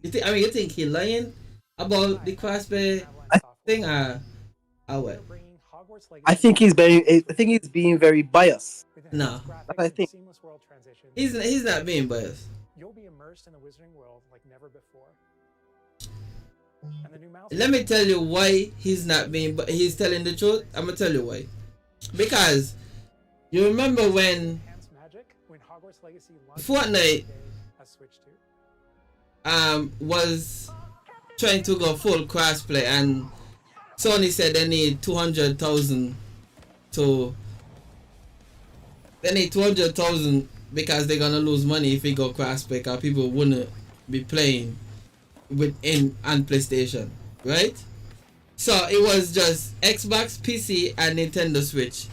You think he lying about the crossplay thing or what? I think he's being very biased. No, I think. he's not being biased. You'll be immersed in the Wizarding World like never before. And the new mouse. Let me tell you why he's not being, but he's telling the truth. I'm gonna tell you why. Because you remember when Enhanced Magic when Hogwarts Legacy launched Fortnite has switched to. was trying to go full crossplay, and Sony said they need 200,000 to. They need 200,000 because they're gonna lose money if we go crossplay, because people wouldn't be playing within on PlayStation, right? So it was just Xbox, PC, and Nintendo Switch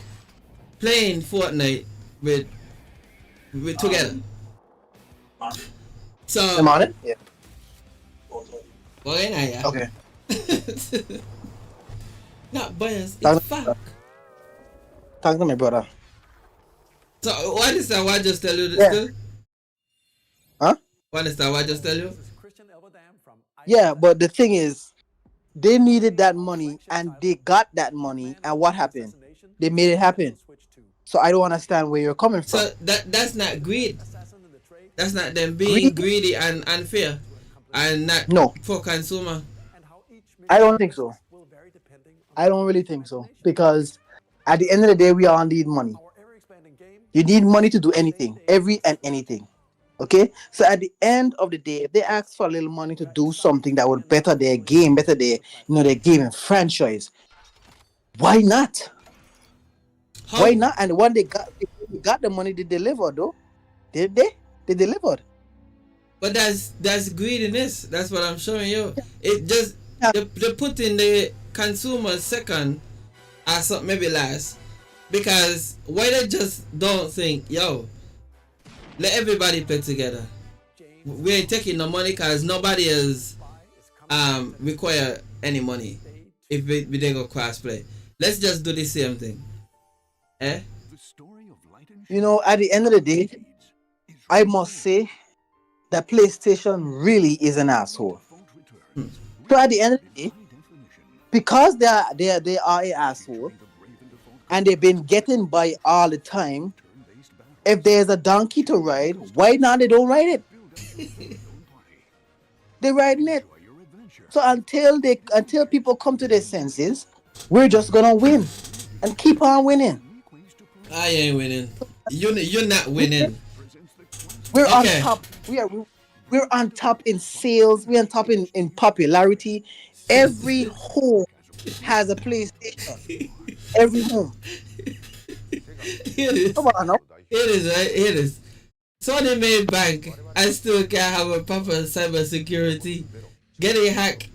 playing Fortnite with together. So I'm on it. Yeah. okay, now, yeah. Okay. Not bias, Talk, it's fact. talk to me, brother. So what is that? What I just tell you this Yeah. still? Huh? What is that? What I just tell you? Yeah, but the thing is, they needed that money and they got that money, and what happened? They made it happen. So I don't understand where you're coming from. So that's not greed. That's not them being greedy and unfair, and not No. for consumer. I don't think so. I don't really think so because at the end of the day, we all need money. You need money to do anything, every and anything. Okay, so at the end of the day, if they ask for a little money to do something that would better their game, better their gaming franchise, why not? How? Why not? And when they got the money, they delivered though. Did they? They delivered. But that's greediness. That's what I'm showing you. It just Yeah. they put in the consumer second or something maybe last, because why they just don't think, yo, let everybody play together. We ain't taking no money because nobody is require any money if we they go cross play. Let's just do the same thing. Eh? At the end of the day, I must say that PlayStation really is an asshole. So at the end of the day, because they are an asshole, and they've been getting by all the time. If there's a donkey to ride, why not they don't ride it? They're riding it. So until people come to their senses, we're just gonna win and keep on winning. I ain't winning. You're not winning. We're Okay. on top. We're on top in sales. We're on top in popularity. Every home has a PlayStation. Every home. Here it is. Come on now. Here it is, right? Here it is. Sony made bank and still can't have a proper cyber security. Getting hacked.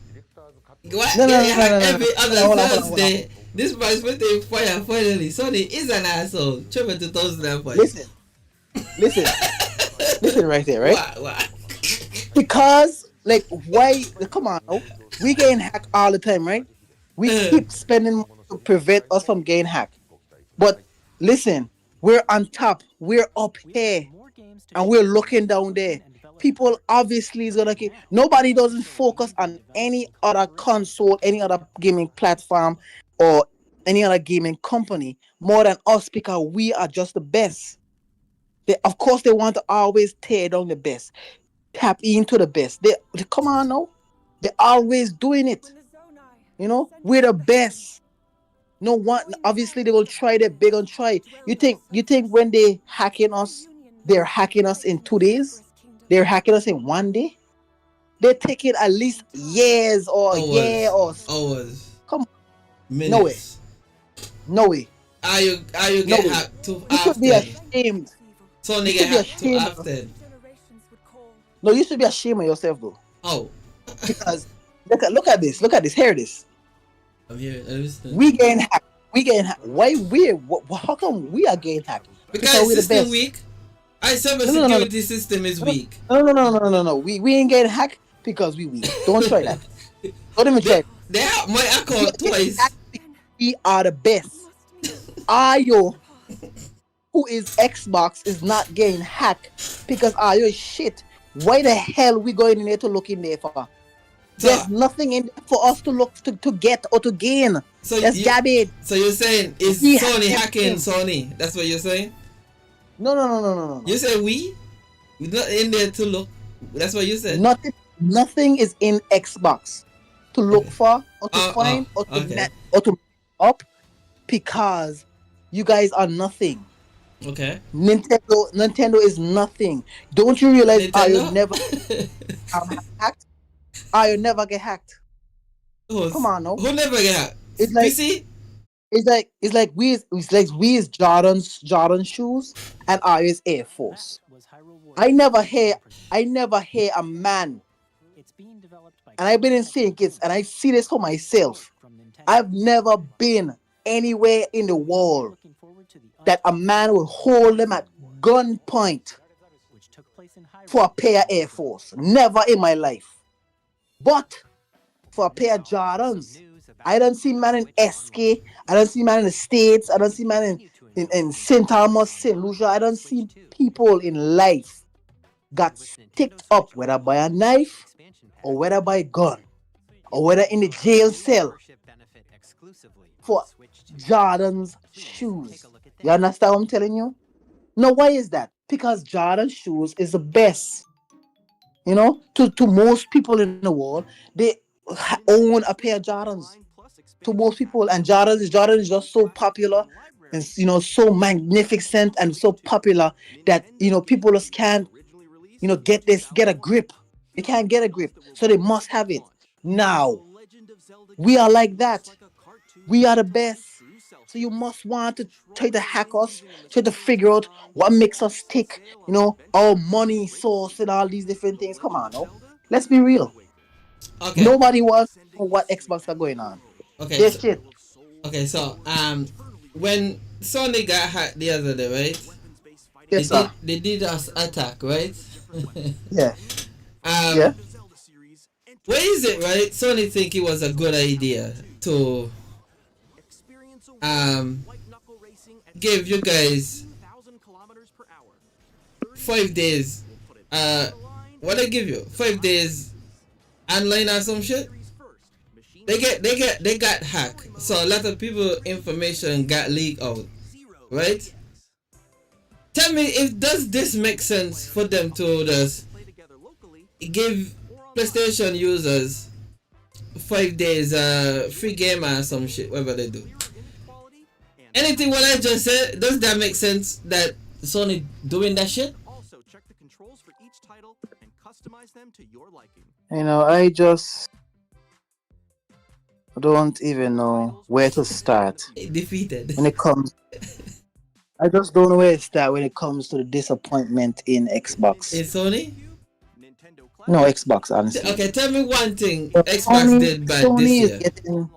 What? No, no, Getting no, hacked no, no, every no. other Hold on, hold on, hold on. Thursday. This man's putting fire finally. Sony is an asshole. Trevor 2005. Listen right there, right? What? Because, like, why? Come on, no. We getting hacked all the time, right? We keep spending money to prevent us from getting hacked. But listen, we're on top. We're up here, and we're looking down there. People obviously is gonna keep. Nobody doesn't focus on any other console, any other gaming platform, or any other gaming company more than us because we are just the best. Of course, they want to always tear down the best, tap into the best. They come on now. They're always doing it. You know, we're the best. No one. Obviously, they will try their big and try. You think when they hacking us, they're hacking us in 2 days? They're hacking us in 1 day? They're taking at least years or a year or. Hours. Come on, Minutes. no way. Are you No get way. hacked too You should be often? ashamed. Sony You get should be hacked too ashamed. often. No, you should be ashamed of yourself though, Oh. because look at this. Look at this. Here it is. I'm here. I'm listening. We getting hacked. Why how come we are getting hacked? Because we're the system best. weak. Our cyber No. security system is weak. No. We ain't getting hacked because we weak. Don't try that. Don't even try. They have my account twice. We are the best. Ayo, who is Xbox, is not getting hacked because Ayo is shit. Why the hell we going in there to look in there for? There's nothing in there for us to look to get or to gain. So That's garbage. So you're saying is We Sony hack hacking everything. Sony? That's what you're saying? No. You said we're not in there to look. That's what you said. Nothing is in Xbox to look for or to find or to okay. or to up because you guys are nothing. Okay. Nintendo is nothing. Don't you realize Nintendo? I never hacked? I never get hacked. Come on, no. Who never get hacked? It's like PC? it's like we is Jordan shoes and I is Air Force. I never hear a man, and I've been in seeing kids and I see this for myself. I've never been anywhere in the world that a man will hold them at gunpoint for a pair of Air Force. Never in my life. But for a pair of Jordans, I don't see man in SK. I don't see man in the States. I don't see man in St. Thomas, St. Lucia. I don't see people in life got sticked up, whether by a knife or whether by a gun or whether in the jail cell for Jordan's shoes. You understand what I'm telling you? No, why is that? Because Jordan shoes is the best. You know, to most people in the world, they own a pair of Jordans. To most people, and Jordan is just so popular and so magnificent and so popular that people just can't get a grip. They can't get a grip, so they must have it. Now we are like that. We are the best. So you must want to try to hack us, try to figure out what makes us tick, our money source and all these different things. Come on, no? Let's be real. Okay. Nobody wants to know what Xbox are going on. Okay. This shit. Okay, so when Sony got hacked the other day, right? Yes, sir. They did us attack, right? Yeah. Yeah. Why is it, right? Sony think it was a good idea to give you guys 5 days. What they give you? 5 days online or some shit? They got hacked. So a lot of people information got leaked out. Right? Tell me, if does this make sense for them to just give PlayStation users 5 days free game or some shit, whatever they do? Anything what I just said, does that make sense that Sony doing that shit? I just don't even know where to start Defeated. when it comes. I just don't know where it start when it comes to the disappointment in Xbox. In Sony? No Xbox, honestly. Okay, tell me one thing But Xbox did bad this Sony is year. getting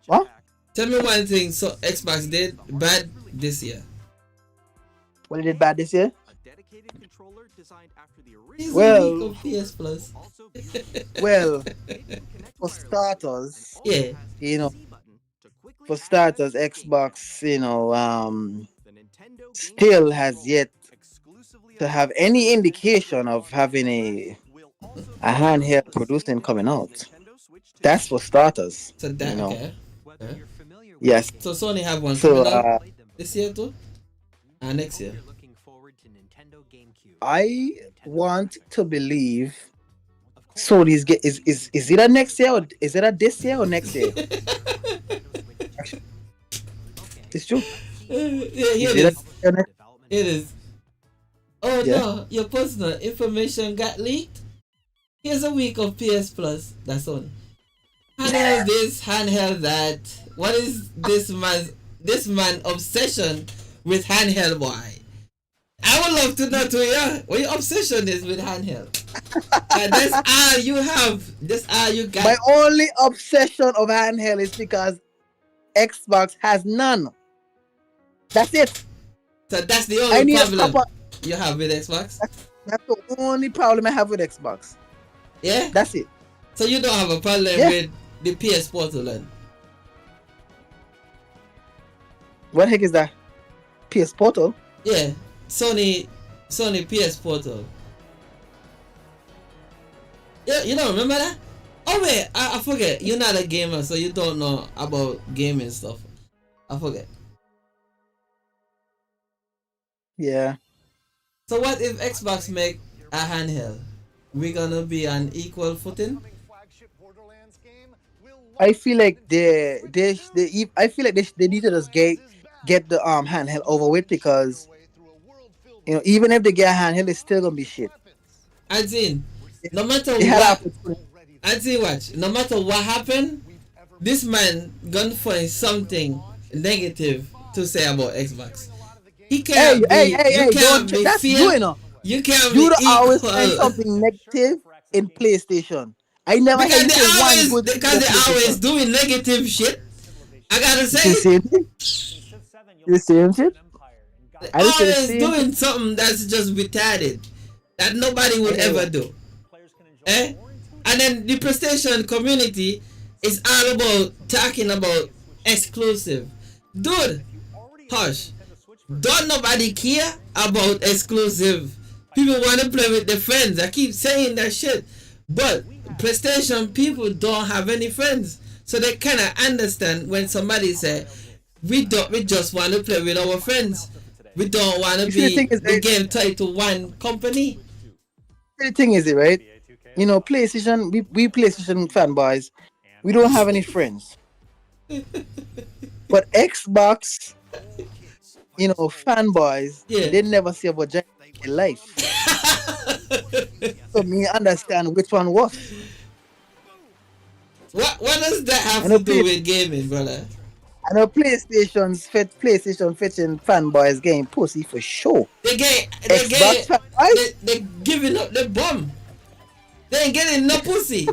what? Tell me one thing so Xbox did bad this year. What did it bad this year? It's a week Well, of PS Plus. well, for starters, Yeah. you know, for starters, Xbox, still has yet to have any indication of having a handheld producing coming out. That's for starters, So you that know. okay. Okay. Yes. So Sony have one So coming out this year too? And next year. I want to believe Sony's get is it a next year or is it a this year or next year? It's true. Yeah, here Is it it is. a next It is. Oh Yeah. no, your personal information got leaked. Here's a week of PS Plus. That's all. Handheld this, handheld that. What is this man obsession with handheld boy? I would love to know too, what your obsession is with handheld. That's all you have. That's all you got. My only obsession of handheld is because Xbox has none. That's it. So that's the I only need a problem proper. you have with Xbox. That's the only problem I have with Xbox. Yeah. That's it. So you don't have a problem Yeah. with the PS Portal then? What the heck is that? PS Portal? Yeah. Sony PS Portal. Yeah, you don't remember that? Oh wait, I forget. You're not a gamer, so you don't know about gaming stuff. I forget. Yeah. So what if Xbox make a handheld? We gonna be on equal footing? I feel like I feel like they need to just get the handheld over with because even if they get a handheld, it's still gonna be shit. I seen. No matter They had what, opportunity. I see what. No matter what happened, this man gonna find something negative to say about Xbox. He can't Hey, be. hey, You hey! can't Don't. be That's feel. you, you know. You can't You be don't always find equal. something negative in PlayStation. I never hear you say one good thing about They always PlayStation. doing negative shit. I gotta You say say it. the same thing. You the same shit. They I just say the always same doing something that's just retarded that nobody would ever do. Eh? And then the PlayStation community is all about talking about exclusive. Dude, hush. Don't nobody care about exclusive. People want to play with their friends. I keep saying that shit. But PlayStation people don't have any friends. So they kind of understand when somebody say, we just want to play with our friends. We don't want to You see, the thing is, be game tied to one company. the thing is, right? PlayStation. We PlayStation fanboys. We don't have any friends. But Xbox, fanboys, Yeah. they never see about Jack in life. So me understand which one was. What does that have I know to do with gaming, brother? I know PlayStation fetching fanboys getting pussy for sure. Xbox fanboys? They giving up the bomb. They ain't getting no pussy.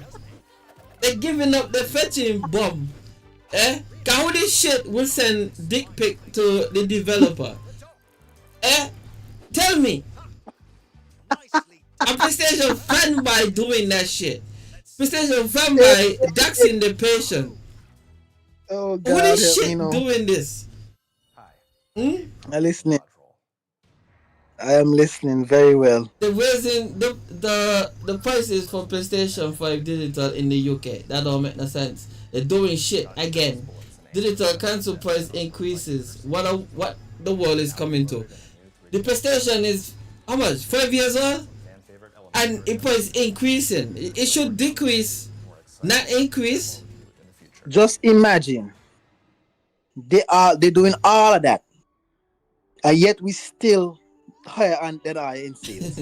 They giving up the fetching bomb. Eh? How this shit will send dick pic to the developer? Eh? Tell me. A PlayStation fanboy doing that shit. PlayStation fanboy doxing the patient. Oh Who God, this help me shit now. doing this? Hmm? I'm listening. I am listening very well. They're raising the prices for PlayStation 5 digital in the UK. That don't make no sense. They're doing shit again. Digital console price increases. What the world is coming to. The PlayStation is how much? 5 years old? And it price increasing. It should decrease, not increase. Just imagine. They're doing all of that. And yet we still higher than I in sales.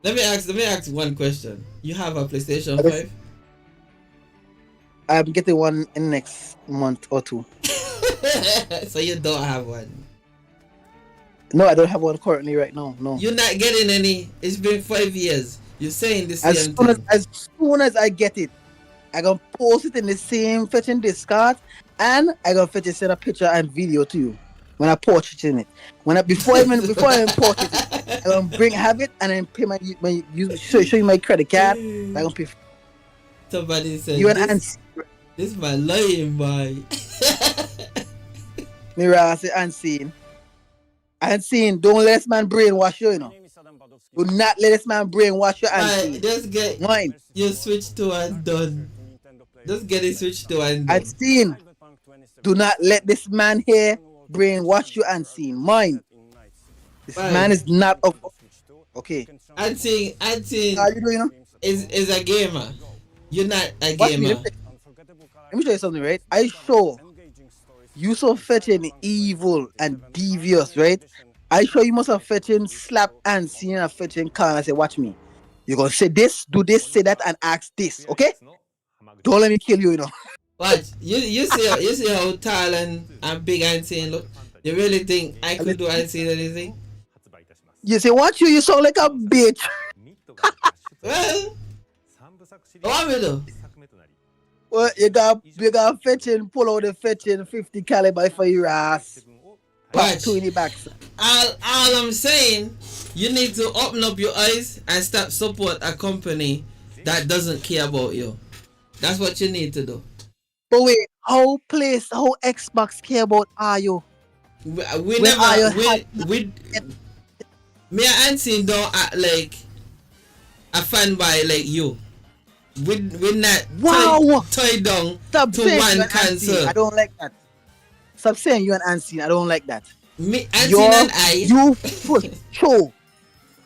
Let me ask one question. You have a PlayStation 5? I'm getting one in next month or two. So you don't have one. No, I don't have one currently right now. No. You're not getting any. It's been 5 years. You're saying the As same soon as thing. as soon as I get it, I gonna post it in the same fetching Discord, and I gonna fetch it, send a picture and video to you when I portrait in it. Before I even portrait it, I gonna have it and then pay show you my credit card. I gonna pay for Somebody said you and this. Ansi. This my lying boy. Mira say Unseen. Unseen, don't let this man brainwash you, you know. Do not let this man brainwash you, Right, Unseen. just get Mine. you switch to and done. Just get it switched to and done. Unseen. Do not let this man here brainwash you, Unseen. Mine. This Right. man is not of. Okay. Unseen How you doing, you know? is a gamer. You're not a Watch me. gamer. Let me show you something, right? I show you so fetching evil and devious, right? I show you must have fetching slap and seen a fetching car and I say, watch me. You're gonna say this, do this, say that, and ask this, okay? Don't let me kill you, you know. Watch. You see how tall and big Unseen look? You really think I could do Unseen anything? You say, watch you, you sound like a bitch. Well, what me do? Well, you got fetching, pull out the fetching 50 caliber for your ass. Watch. 20 back. All I'm saying, you need to open up your eyes and stop support a company that doesn't care about you. That's what you need to do. But wait, how Xbox care about are you? We When never are you we me and Unseen don't act like a fanboy like you. We're not Wow. tied down Stop to saying you one and Unseen. cancer. I don't like that. Stop saying you and Unseen. I don't like that. Me, Unseen and I. You for sure.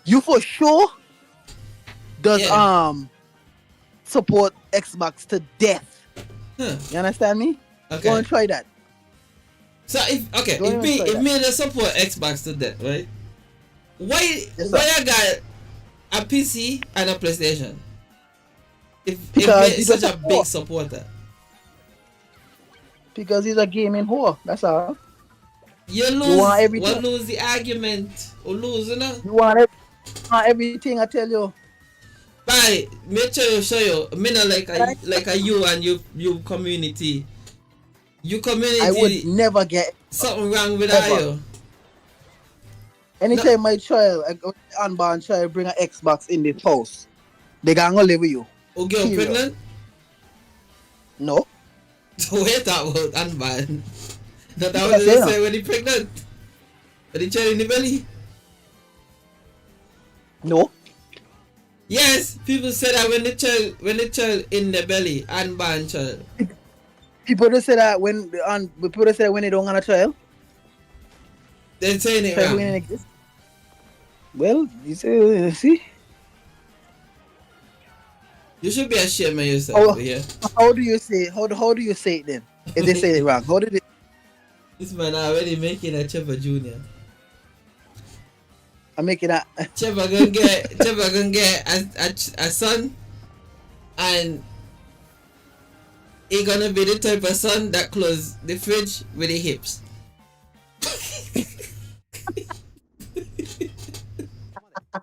You for sure does Yeah. support Xbox to death. Huh. You understand me? Okay. Go and try that. So if Don't even try if that. me just support Xbox to death, right? Why Yes, why sir. I got a PC and a PlayStation? If Because me he's such a a big support. supporter, Because he's a gaming whore. That's all. you You want lose. everything. Well, lose the argument or lose, you know. You want everything I tell you. Bye. Make sure you show you. Me not like a you and you community. You I community would never get something wrong with ever. you. anytime my child, unborn child, bring an Xbox in this house, they gonna live with you. Oh, girl Period. pregnant? No. So wait about unborn. That What was I they say say when he pregnant. When he child in the belly. No. Yes, people say that when the child in the belly, unborn child. People just say that when people just say when they don't want a child, They're saying it child wrong. wouldn't exist. Well, you say, see, You should be ashamed of yourself, Oh. yeah. how do you say how do you say it then? If they say it wrong, how did it? This man already making a Trevor Jr. I'm making that. Trevor gonna get a son, and he gonna be the type of son that close the fridge with the hips.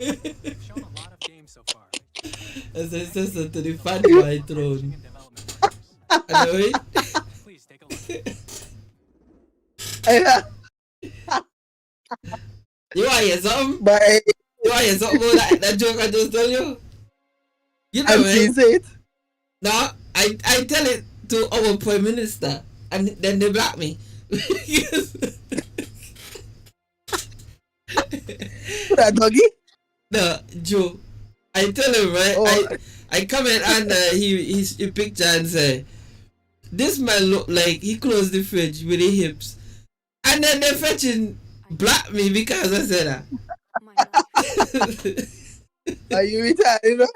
Shown a lot of games so far. As a sister to the fanboy throne. I know it. Please take a look. You want to hear something? But You want to hear something about that joke I just tell you? You know I'm it. seeing say it. No, I tell it to our prime minister, and then they block me. That doggy. No, Joe. I tell him, right? Oh. I comment under his picture and say, this man look like he closed the fridge with his hips. And then they fetching block me because I said that. Are you retarded? You know?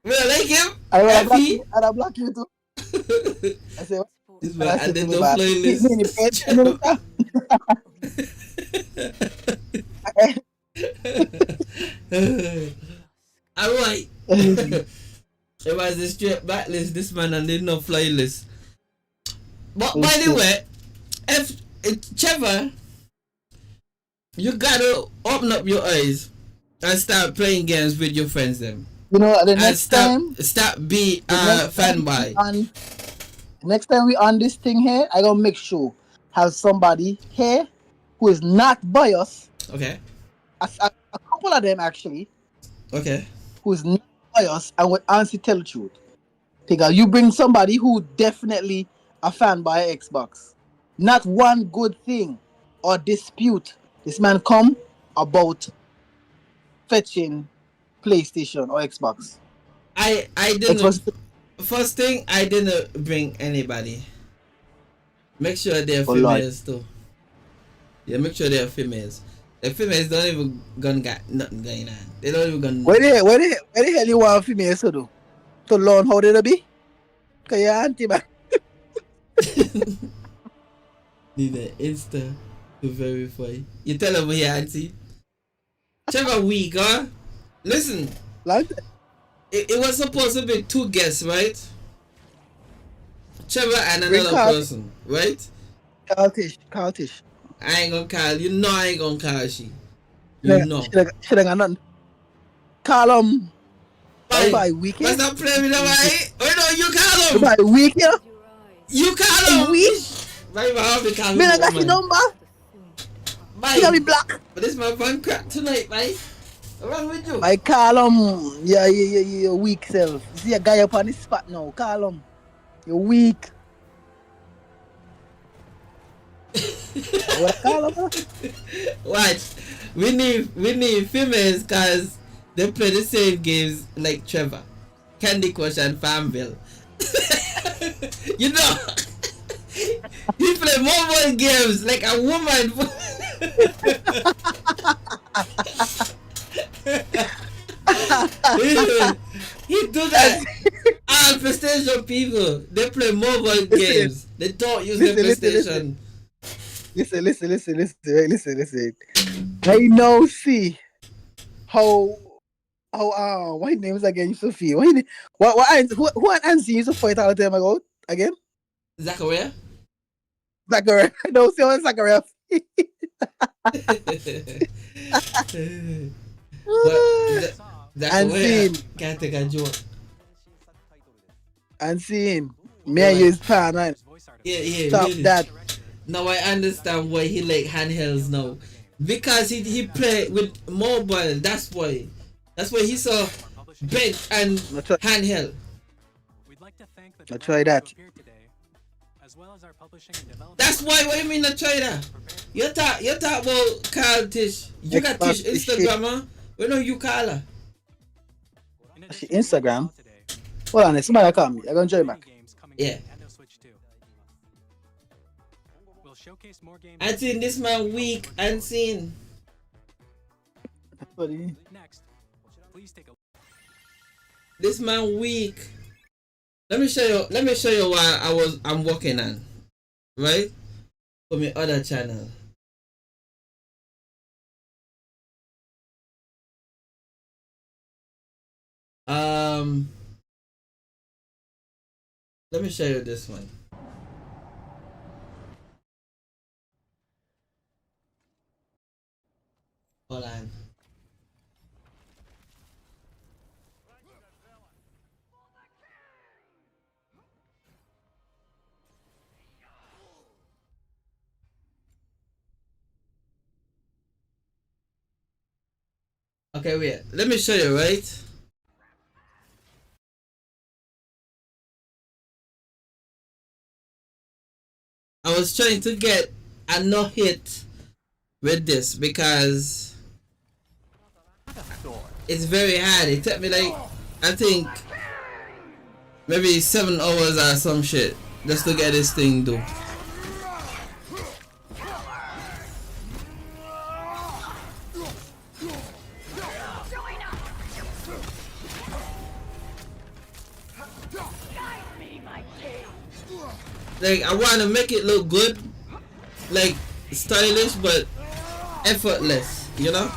Well, like him? I will block Happy? you. I will block you too. I say, This I man, said and then to the my boss, flying "Keep me in the bed, Alright. It was the straight backlist, this man, and they no fly list. But by the way, if Trevor, You gotta open up your eyes and start playing games with your friends them. You know, the And next time, stop be the next time fanboy. next time we on this thing here, I gonna make sure have somebody here who is not biased. Okay. A couple of them actually, Okay. who is not biased and would honestly tell the truth. Because you bring somebody who definitely a fan by Xbox. Not one good thing or dispute this man come about fetching PlayStation or Xbox. I didn't. Xbox, First thing, I didn't bring anybody. Make sure they're oh Lord. females too. Yeah, make sure they're females. The females don't even gonna got nothing going on. They don't even gonna. Where the hell you want females to do? To learn how they be? Cause you're auntie man. Need an Insta to verify. You tell them here, auntie. Trevor week, huh? Listen, Like it was supposed to be 2 guests, right? Trevor and Bring another Carl. person, right? Carltish. I ain't gonna call. You know I ain't gonna call she. You know. Should I got nothing. Call him Bye. by weekend. Let's not play with them, right? Wait, no, you call him. By weekend. You call him. Week. Bye, I'll be calling Man, I got your number. You got me Bye. block. But this my fun crack tonight, bye. What's wrong with you? I call him. Yeah, your weak self. See a guy up on the spot now. Call him. You're weak. What I call him? Watch. We need females cause they play the same games like Trevor. Candy Crush and Farmville. You know, he play mobile games like a woman. He do that. All PlayStation people, they play mobile games. They don't use their PlayStation. Listen. I now see how what his name is again, Sophie. Who Nancy used to fight all the time ago again? Zachariah? Zachariah. I don't see how Zachariah. And Zachariah scene. can't take a joke. And seeing me and you is fan, right? Yeah, Stop really. that. Now I understand why he like handhelds now. Because he play with mobile, that's why. That's why he's so bent and handheld. I'll try that. That's why. What you mean not try that? You talk about Carl Tish. You got Tish Instagram, huh? We know you call her. She Instagram. Hold on, somebody call me. I'm gonna join back. Yeah. I think this man weak and seen. This man weak. Let me show you what I'm working on. Right? For my other channel. Let me show you this one. Hold on. Okay, wait. Let me show you, right? I was trying to get a no hit with this because it's very hard. It took me like, I think, maybe 7 hours or some shit just to get this thing done. Like, I want to make it look good, like stylish, but effortless, you know?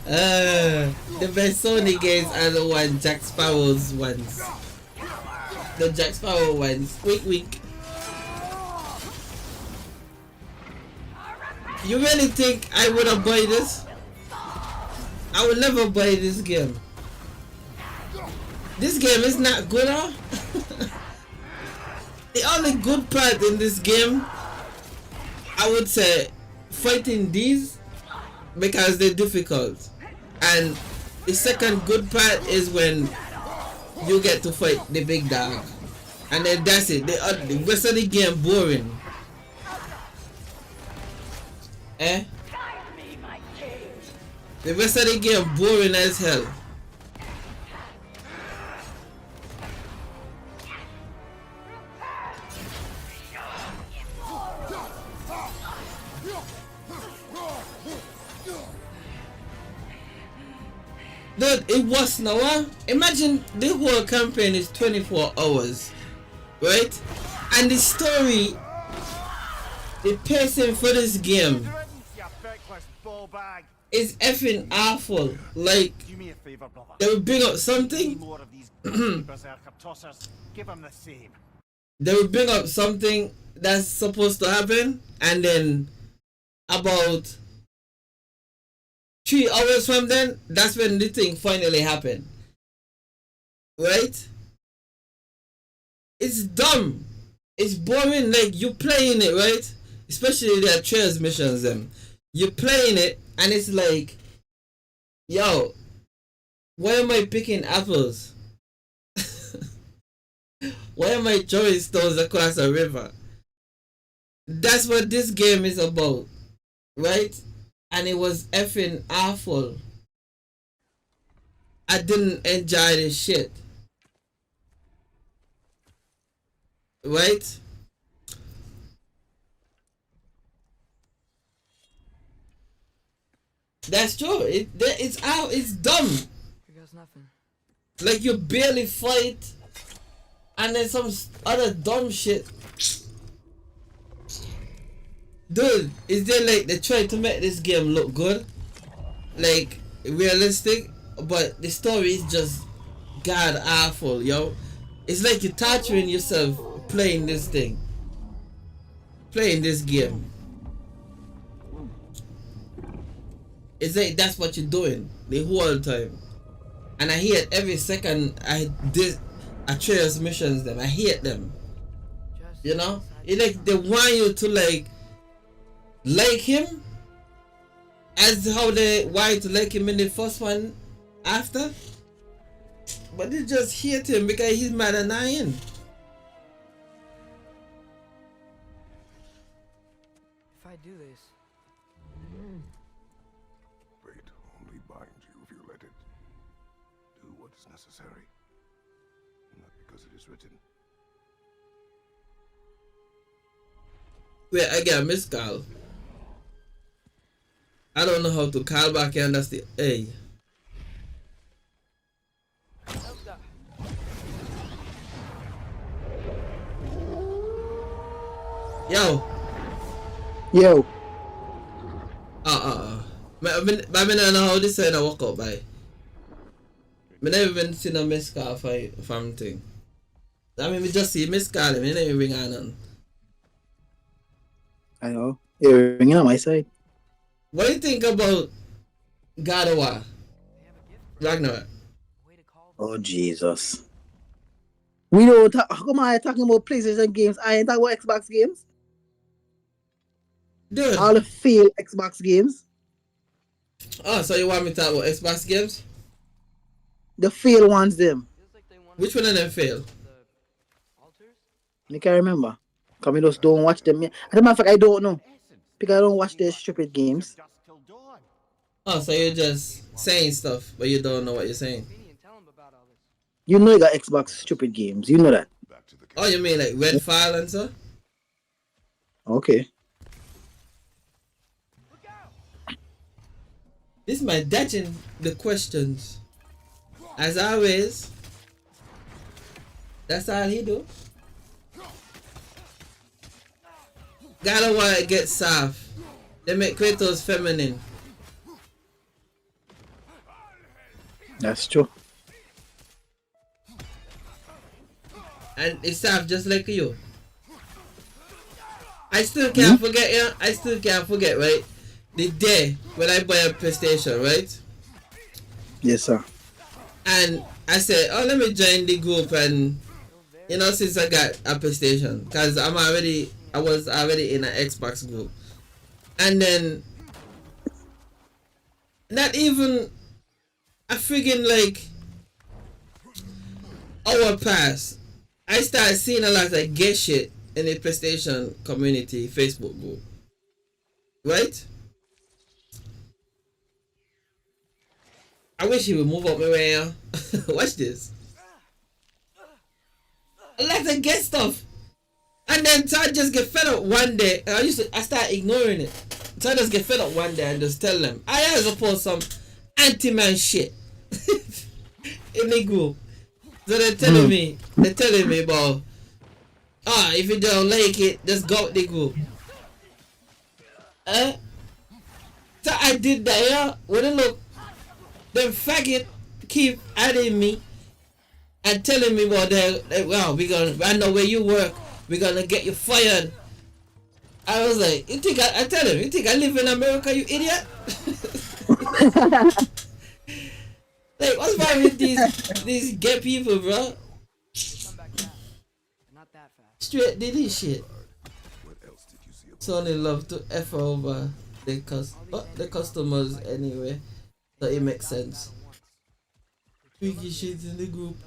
The best Sony games are the one Jack Sparrow's ones. The Jack Sparrow ones. Weak. You really think I would have buy this? I would never buy this game. This game is not good, huh? The only good part in this game, I would say, fighting these because they're difficult. And the second good part is when you get to fight the big dog. And then that's it. The rest of the game boring. Eh? The rest of the game boring as hell. Dude, it was now, huh? Imagine the whole campaign is 24 hours, right? And the story, the pacing for this game is effing awful. Like, Do me a favor, brother. they will bring up something, More of these berserker tossers. Give them the same. they will bring up something that's supposed to happen, and then about 3 hours from then, that's when the thing finally happened. Right? It's dumb. It's boring. Like, you playing it, right? Especially their trails missions, them. You're playing it, and it's like, yo, why am I picking apples? Why am I throwing stones across a river? That's what this game is about, right? And it was effing awful. I didn't enjoy this shit. Right? That's true. It's out. It's dumb. Here goes nothing. Like, you barely fight, and then some other dumb shit. Dude, is there like they try to make this game look good, like realistic, but the story is just god awful, yo. It's like you're torturing yourself playing this thing, playing this game. It's like that's what you're doing the whole time, and I hate every second I trails missions them. I hate them. You know, it's like they want you to like him as how they wanted to like him in the first one after, but they just hate him because he's mad annoying. If I do this, Fate only binds you if you let it. Do what is necessary, not because it is written. Wait, I got a missed call. I don't know how to call back and that's the A. Yo. Yo. I don't know how this is gonna work out by. I never even seen a missed call from thing. I mean, we just see missed call him, he never ring on nothing. I know. You're ringing on my side. What do you think about God of War? Ragnarok? Oh, Jesus. We don't talk. How come I talking about PlayStation games? I ain't talking about Xbox games. Dude. All the failed Xbox games. Oh, so you want me to talk about Xbox games? The failed ones, them. Which one of them failed? I can't remember. Come we just don't watch them. As a matter of fact, I don't know. Because I don't watch their stupid games. Oh, so you're just saying stuff, but you don't know what you're saying. You know you got Xbox stupid games. You know that. Oh, you mean like Redfall and so? Okay. This man dodging the questions. As always. That's all he do. God of War gets soft. They make Kratos feminine. That's true. And it's tough just like you. I still can't forget, yeah. I still can't forget, right? The day when I buy a PlayStation, right? Yes, sir. And I said, oh, let me join the group, and you know, since I got a PlayStation, because I was already in an Xbox group, and then not even a friggin' like hour pass, I started seeing a lot of gay shit in the PlayStation community Facebook group, right? I wish he would move up my way. Watch this. I like to get stuff, and then so I just get fed up one day. I start ignoring it. So I just get fed up one day and just tell them I also post some anti-man shit in the group. So they're telling me about if you don't like it, just go out the group. So I did that, yeah. When I look, them faggot keep adding me and telling me about I know where you work, we're gonna get you fired. I was like, I tell him, you think I live in America, you idiot? Like, what's wrong with these gay people, bro? Not that fast. Straight did this shit. What else did you see? Sonny love to F over the customers anyway. So it makes sense. Freaky shit in the group.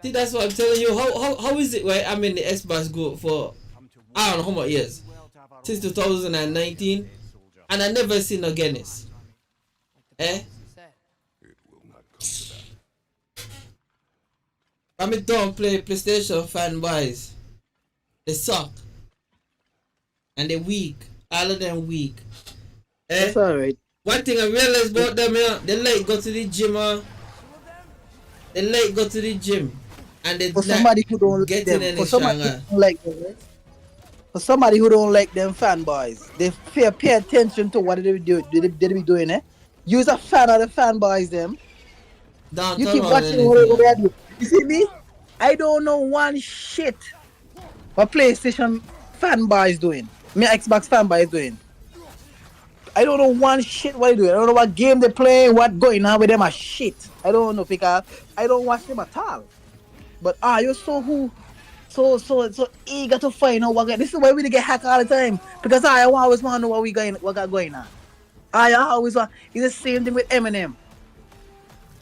See, that's what I'm telling you. How is it, right? I'm in the Xbox group for I don't know how much years. Since 2019. And I never seen no Guinness. Eh? It will not come to that. I mean, don't play PlayStation fanboys. They suck. And they're weak. All of them weak. Eh? That's alright. One thing I realized about them, yeah, they like go to the gym, they like go to the gym, and they For somebody who don't like getting them, any for somebody who stronger. don't like them, right? For somebody who don't like them fanboys, they pay attention to what they be doing, eh? You's a fan of the fanboys, them. Don't You turn keep on watching whatever anything. they do. You see me? I don't know one shit what PlayStation fanboys doing. Me Xbox fanboys doing. I don't know one shit what they doing. I don't know what game they playing, what going on with them a shit. I don't know because I don't watch them at all. But you're so eager to find out this is why we get hacked all the time. Because I always want to know what got going on. I always want it's the same thing with Eminem.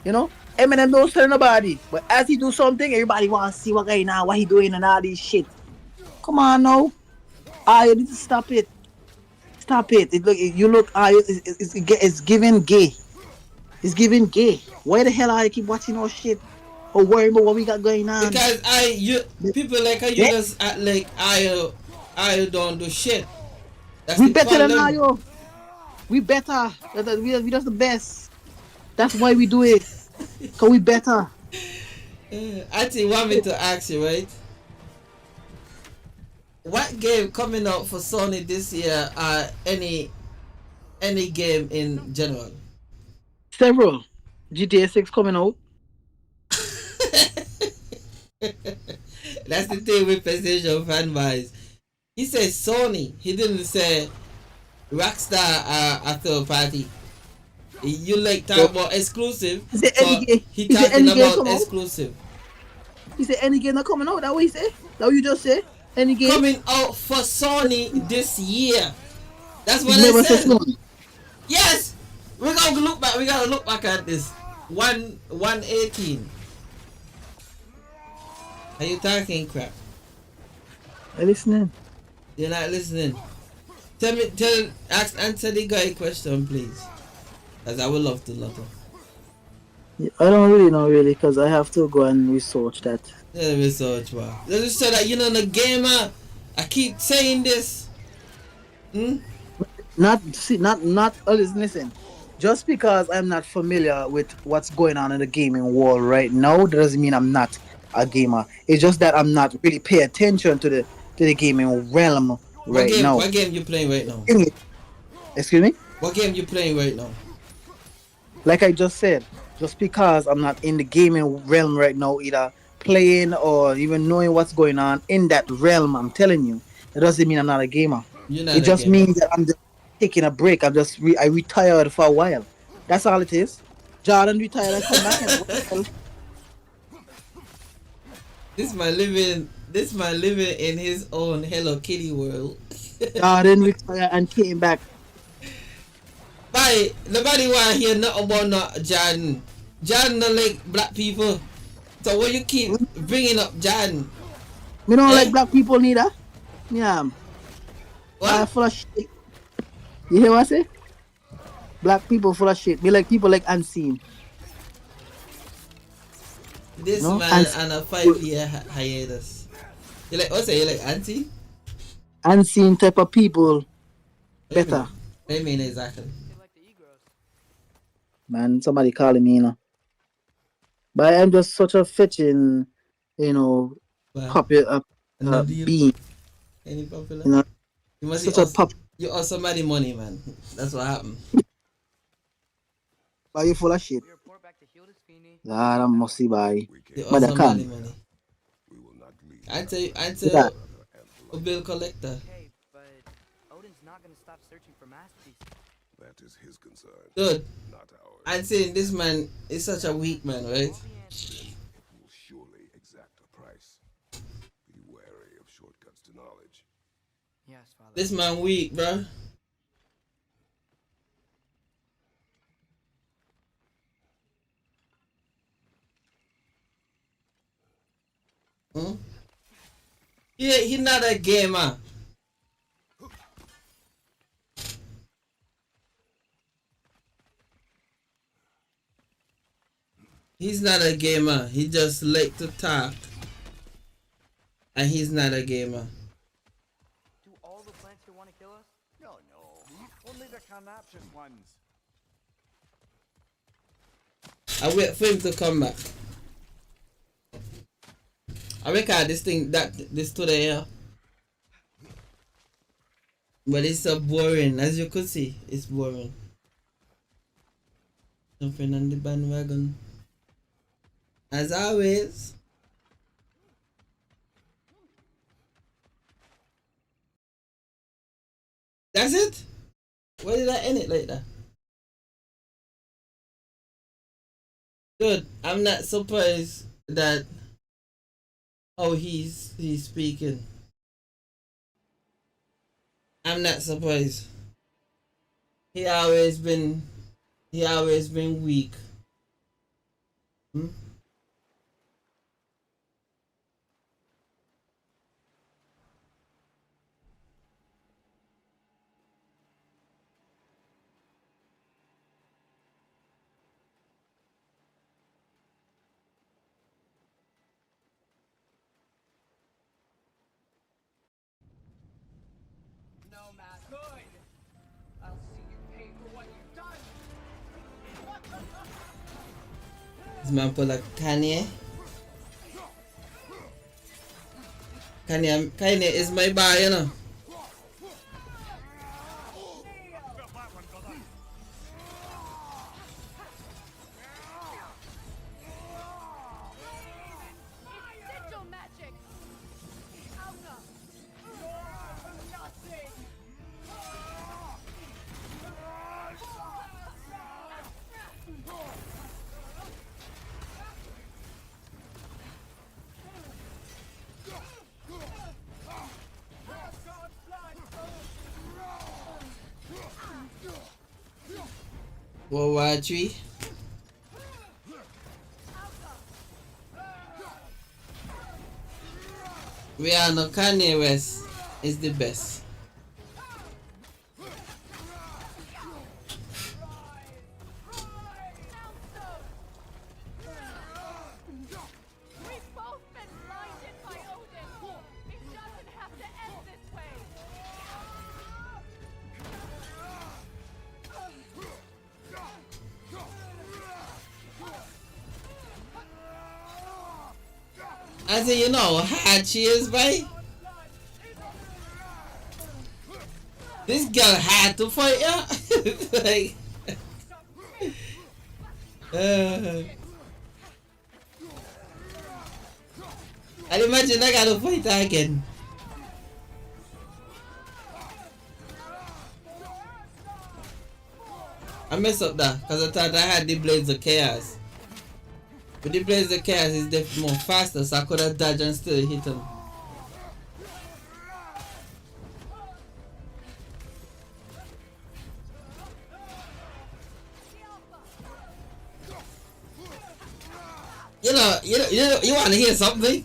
You know? Eminem don't tell nobody. But as he do something, everybody want to see what going on, what he doing and all this shit. Come on now. You need to stop it. Stop it. It's giving gay. It's giving gay. Why the hell I keep watching all shit? Or worrying about what we got going on? Because people like you just act like I don't do shit. That's We the better than problem. Ayo. We better. We just the best. That's why we do it. Cause we better. I think want me to ask you, right? What game coming out for Sony this year? Any game in general? Several. GTA 6 coming out. That's the thing with PlayStation fanboys. He said Sony. He didn't say Rockstar a third party. You like talk about exclusive. He said So any game. he He said talking any game about come out. exclusive. He said any game not coming out. That what he said? That what you just said? Any game? Coming out for Sony this year. That's what He never I said said. Sony. Yes. We gotta look back. We gotta look back at this. 118. Are you talking crap? I listening. You're not listening. Answer the guy question, please. Cause I would love to know. I don't really know because I have to go and research that. Yeah, research, wow. Just so that you know the gamer. I keep saying this. Listen. Just because I'm not familiar with what's going on in the gaming world right now, doesn't mean I'm not a gamer. It's just that I'm not really paying attention to the gaming realm right now. What game you playing right now? Excuse me? What game you playing right now? like I just said, just because I'm not in the gaming realm right now, either playing or even knowing what's going on in that realm, I'm telling you, that doesn't mean I'm not a gamer. You're It not a just gamer. means that I'm just taking a break. I retired for a while. That's all it is. Jordan retired and come back and well, This man living in his own Hello Kitty world. Jordan retired and came back. Bye. Nobody want to hear nothing about no Jordan. Jordan don't like black people. So what you keep bringing up Jordan? Me don't Eh? like black people neither. Yeah, What? full of shit. You hear what I say? Black people full of shit. Me like people like unseen. This No, man on a 5-year hiatus. You like, what's that? You like auntie? unseen type of people better. What do you mean exactly? Man, somebody calling me, But I'm just such a fetching, you know, Well, popular no deal. being. Any popular? You know, You must such a pop. you owe somebody money, man. That's what happened. Are you full of shit? Ah, that must see by. We You came owe But I somebody can't. money. we will not leave. Answer a bill collector. Okay, but Odin's not gonna stop searching for masterpieces. That is his concern, Dude, not ours. I'm saying this man is such a weak man, right? It will surely exact a price. Be wary of shortcuts to knowledge. Yes, Father. This man weak, bro. Hmm? Yeah, he's not a gamer. He's not a gamer. He just like to talk. And he's not a gamer. Do all the plants here want to kill us? No, only the carnivorous ones. I wait for him to come back. I record this thing this today, yeah. But it's so boring, as you could see, it's boring. Jumping on the bandwagon. As always. That's it? Why did I end it like that? Dude, I'm not surprised that how he's speaking. I'm not surprised. He always been weak. Hmm? No, Matt. Good. I'll see you pay for what you've done. This man pull like Kanye. Kanye is my boy, you know. Sigil magic! Auga! Nothing! World War III. We are no Kanye West is the best. We've both been blinded by Odin! It doesn't have to end this way! I say, you know how hard she is, right? This girl had to fight, yeah? Like, And imagine I gotta fight her again. I messed up that because I thought I had the Blades of Chaos. But the Blades of Chaos is definitely more faster, so I could have dodged and still hit him. You want to hear something?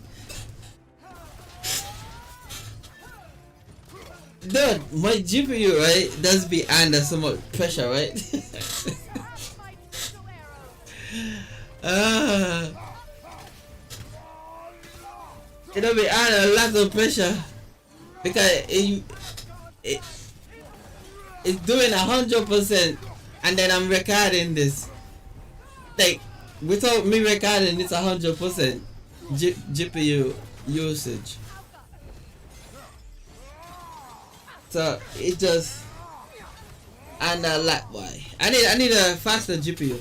Dude, my GPU, right, does be under so much pressure, right? It'll be under a lot of pressure because it's doing 100%, and then I'm recording this. Like, without me recording, it's 100% GPU usage. So it just and a lot. Why? I need a faster GPU.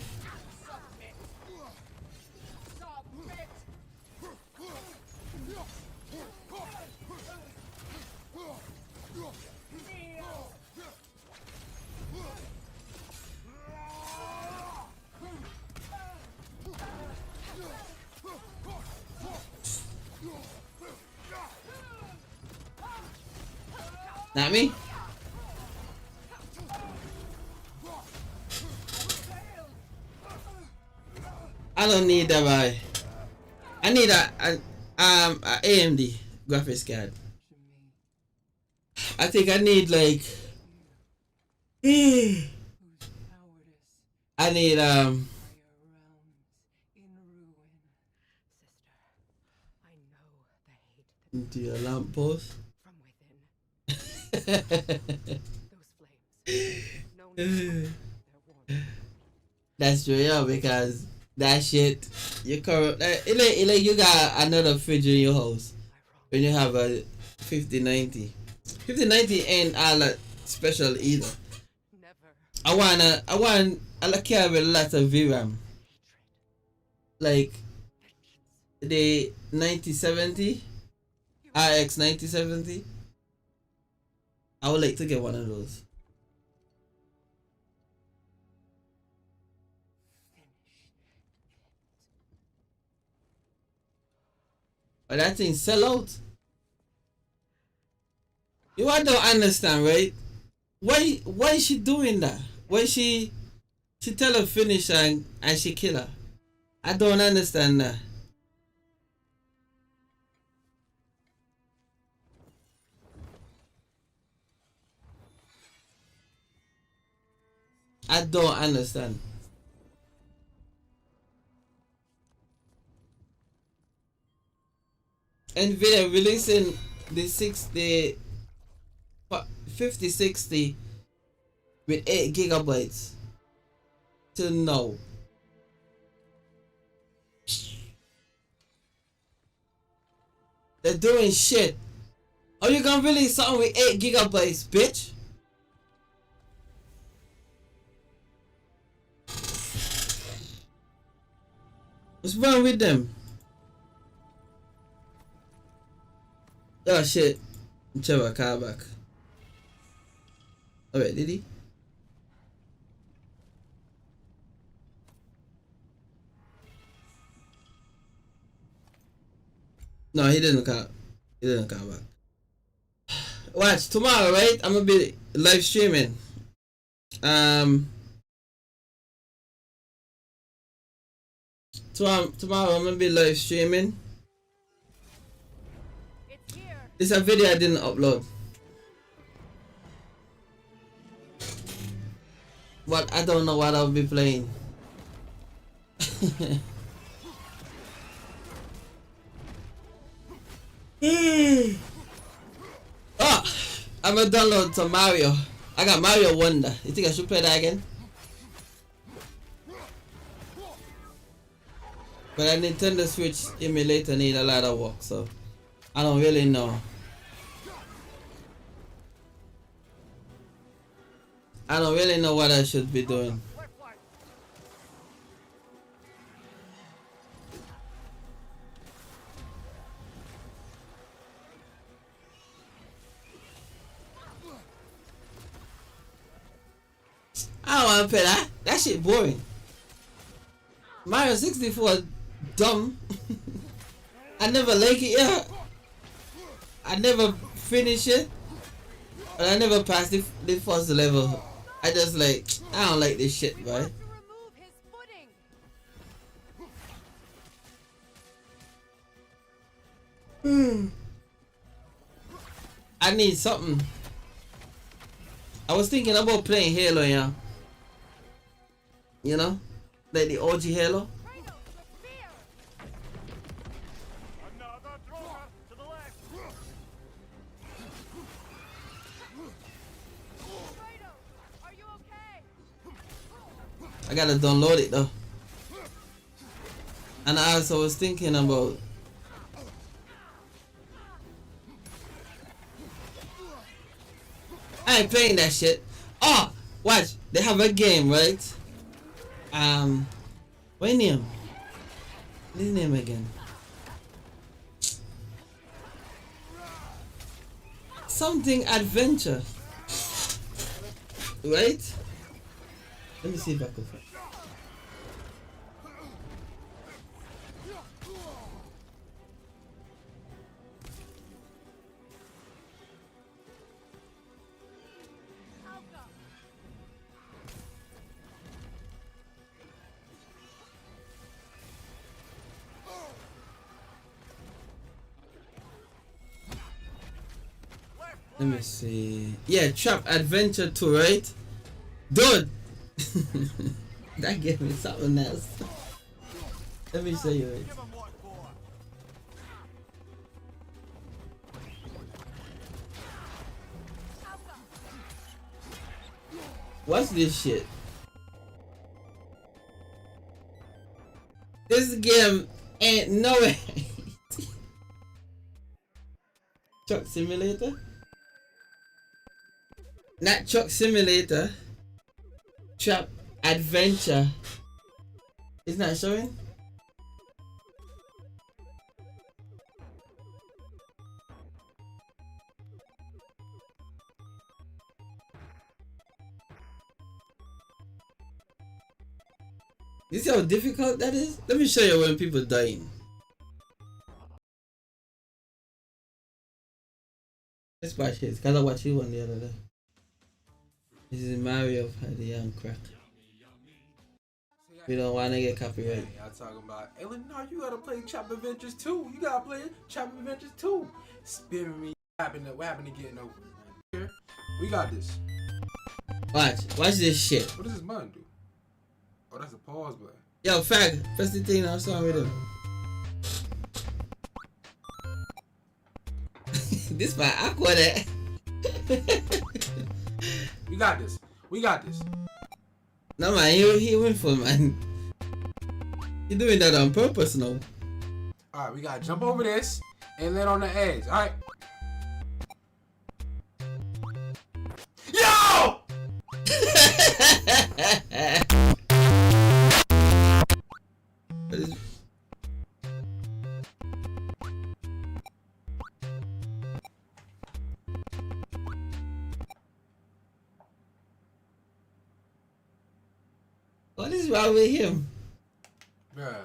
Not me. I don't need that boy. I need a AMD graphics card. I think I need like I need into your lamp post. That's true, yeah, because that shit you current like you got another fridge in your house when you have a 5090. 5090 ain't all that special either. I like carry a lot of VRAM. Like the 9070 RX 9070. I would like to get one of those. But that thing sell out. You I don't understand, right? Why is she doing that? Why she tell her finish and she kill her? I don't understand that. I don't understand. Nvidia releasing the 5060 with 8 gigabytes till now. They're doing shit. Are you gonna release something with 8 gigabytes, bitch? What's wrong with them? Oh shit. Trevor car back. Alright, did he? No, he didn't come. He didn't come back. Watch tomorrow, right? I'm gonna be live streaming. Tomorrow I'm gonna be live streaming. It's a video I didn't upload. But I don't know what I'll be playing. Oh, I'm gonna download some Mario. I got Mario Wonder. You think I should play that again? But a Nintendo Switch emulator need a lot of work, so I don't really know. I don't really know what I should be doing. I don't wanna play that. That shit boring. Mario 64 dumb. I never like it, yeah. I never finish it. But I never passed the first level. I just like, I don't like this shit, boy. To remove his footing. I need something. I was thinking about playing Halo, yeah. You know? Like the OG Halo. Kratos, the spear. Another thrower to the left. Kratos, are you okay? I gotta download it though. And I also was thinking about I ain't playing that shit. Oh, watch. They have a game, right? What name? What's his name again? Something adventure. Right? Let me see if I can find. Let me see. Yeah, Trap Adventure 2, right? Dude! That gave me something else. Let me show you it. What's this shit? This game ain't no way. Truck Simulator? Not Truck Simulator. Trap Adventure. It's not showing? You see how difficult that is? Let me show you when people dying. Let's watch this, cause I watched you one the other day. This is Mario for the young crack. We don't wanna get copyright. Y'all talking about, hey, no, you gotta play Chop Adventures 2. You gotta play Chop Adventures 2. Spinning me. What happened to getting over? Here, we got this. Watch this shit. What does this button do? Oh, that's a pause button. Yo, fag, press the thing I'm sorry with him. This my awkward eh? We got this. We got this. No man, he went for man. He doing that on purpose now. Alright, we gotta jump over this and land on the edge. Alright. Yo! What is wrong with him? Bruh.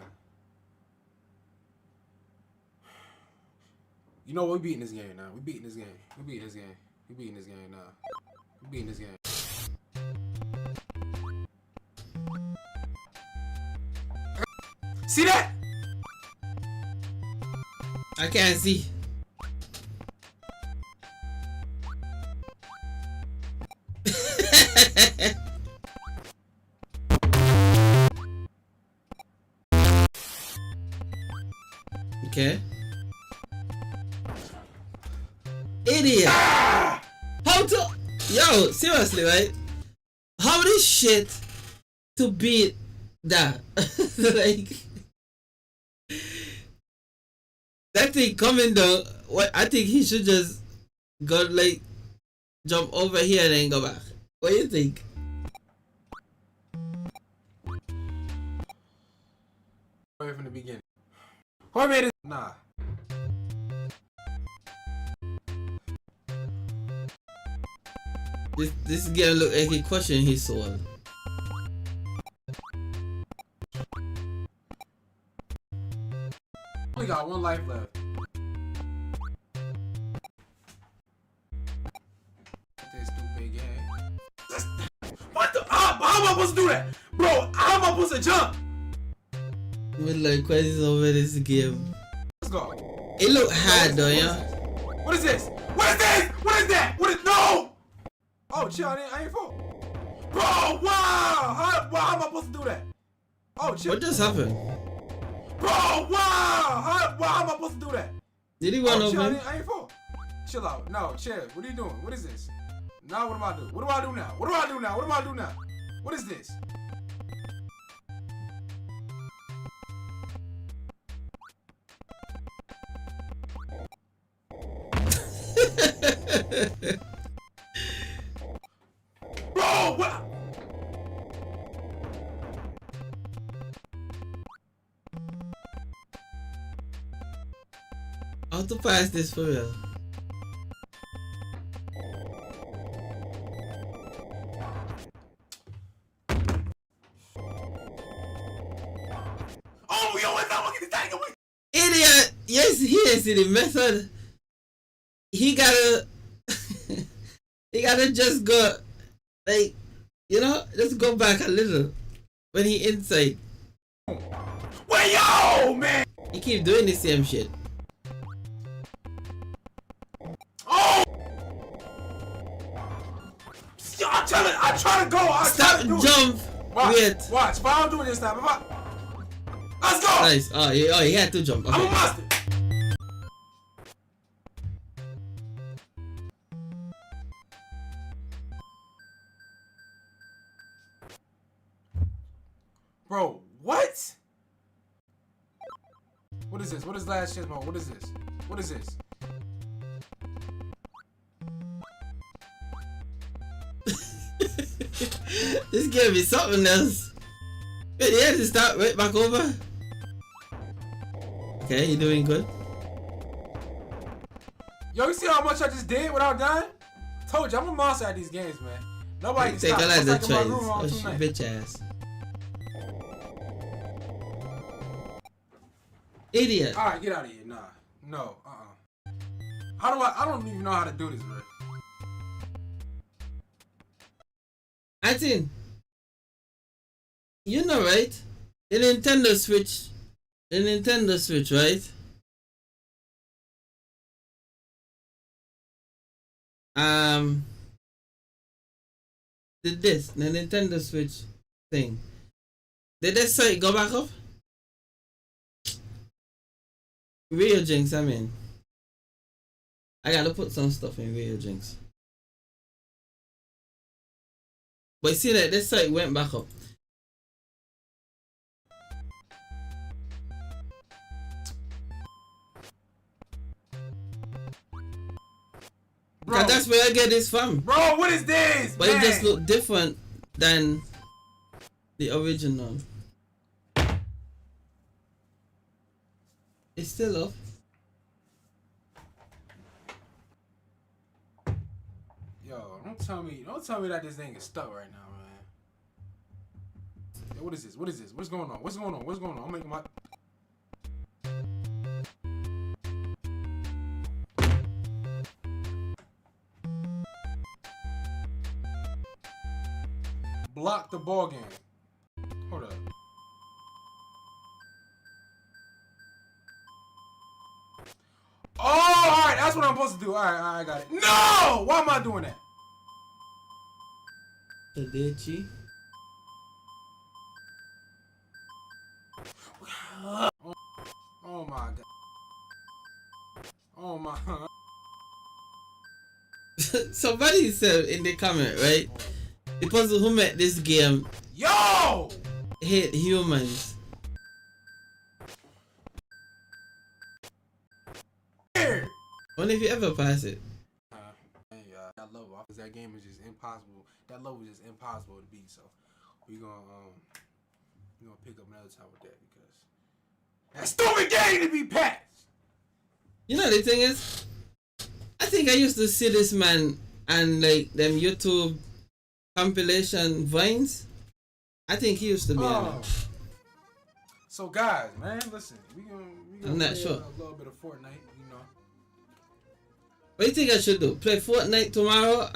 You know what? We beating this game now. We beating this game. We beating this game. We beating this game now. We beating this game. See that? I can't see. Okay. Idiot. How to? Yo, seriously, right? How this shit to beat that? Like that thing coming down. What I think he should just go like jump over here and then go back. What do you think? Right from the beginning. Who made it? Nah. This game look like he question his soul. Only got one life left. This stupid game. What the? How am I supposed to do that? Bro, how am I supposed to jump? With like questions over this game. Let's go. It look hard though, yeah. What is this? What is this? What is that? What is no? Oh, chill. I ain't full. Bro, wow. How am I supposed to do that? Oh, chill. What just happened? Bro, wow. How am I supposed to do that? Did he run chill, over? I ain't full. Chill out. No, chill. What are you doing? What is this? Now what am I doing? What do I do now? What do I do now? What do I do now? What is this? Bro, what? How to pass this for real? Oh, yo, what's up? Look at this thing. Idiot! Yes, he is in the method. He gotta he gotta just go like, you know, just go back a little when he inside. Wait, yo, man! He keep doing the same shit. Oh! Yo, I'm trying to go. Stop, jump. Watch, Wait. Watch. If I don't do it this time, let's go. Nice. Oh, he had to jump. Okay. I'm a monster. Bro, what? What is this? What is last chance mode? What is this? What is this? This game is something else. Wait, he had to start right back over. Okay, you doing good. Yo, you see how much I just did without dying? Told you, I'm a monster at these games, man. Nobody can Take stop. a lot of It's like in my tries. room all Oh, two shit, nights. bitch ass. Idiot. Alright, get out of here. Nah. No. How do I don't even know how to do this, bro. I think, you know, right? The Nintendo Switch, right? Did this, the Nintendo Switch thing, did this site go back up? Real Jinx, I mean. I gotta put some stuff in Real Jinx. But you see that this site went back up. Bro, that's where I get this from. Bro, what is this? But man? it just look different than the original. It's still up. Yo, don't tell me that this thing is stuck right now, man. Yo, what is this? What is this? What's going on? What's going on? What's going on? I'm making my block the ball game. Hold up. Oh, alright, that's what I'm supposed to do. Alright, I got it. No! Why am I doing that? Tadachi. Oh my god. Oh my. Somebody said in the comment, right? The person who made this game Yo! hate humans. Here! Only if you ever pass it. That level, because that game is just impossible. That level is just impossible to beat. So we're gonna pick up another time with that because that stupid game to be passed. You know the thing is, I think I used to see this man and like them YouTube compilation vines. I think he used to be on it. So guys, man, listen, we gonna I'm not play sure. a little bit of Fortnite, you know. What do you think I should do? Play Fortnite tomorrow?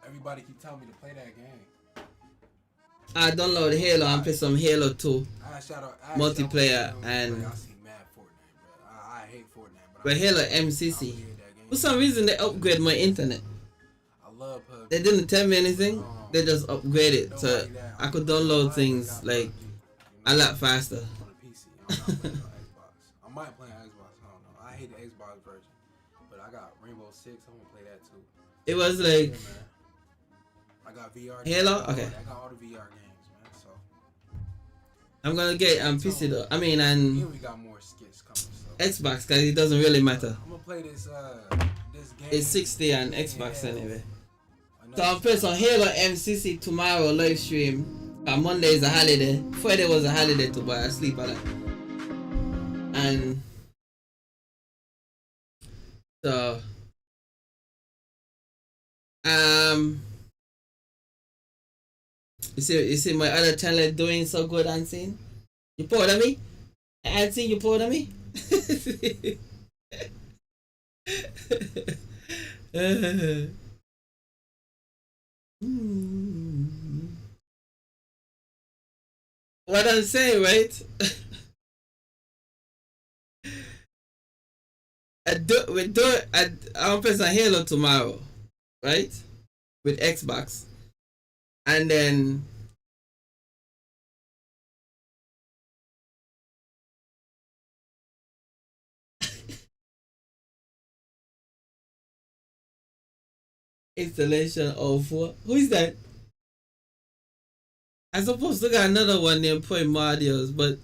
Everybody keep telling me to play that game. I download Halo and play some Halo 2 multiplayer and. I see mad Fortnite, bro. I hate Fortnite, But Halo MCC. For some reason they upgrade my internet. I love PUBG. They didn't tell me anything. They just upgraded so I could download things like a lot faster. On the PC. I'm not playing on Xbox. I might play on Xbox. I don't know. I hate the Xbox version, but I got Rainbow Six. I'm gonna play that too. It was like I got VR. Halo. Okay. I got all the VR games, man. So I'm gonna get PC though. I mean, and we got more skits coming. So Xbox because it doesn't really matter. I'm gonna play this game. It's 60 on Xbox anyway. So I'll play some Halo MCC tomorrow live stream. Monday is a holiday. Friday was a holiday too, but I sleep a lot. And so you see my other channel doing so good, Unseen? You proud of me? Unseen, you proud of me? What I'm saying, right? I'll play some Halo tomorrow, right? With Xbox. And then installation of what? Who is that? I'm supposed to got another one named Poem Audios, but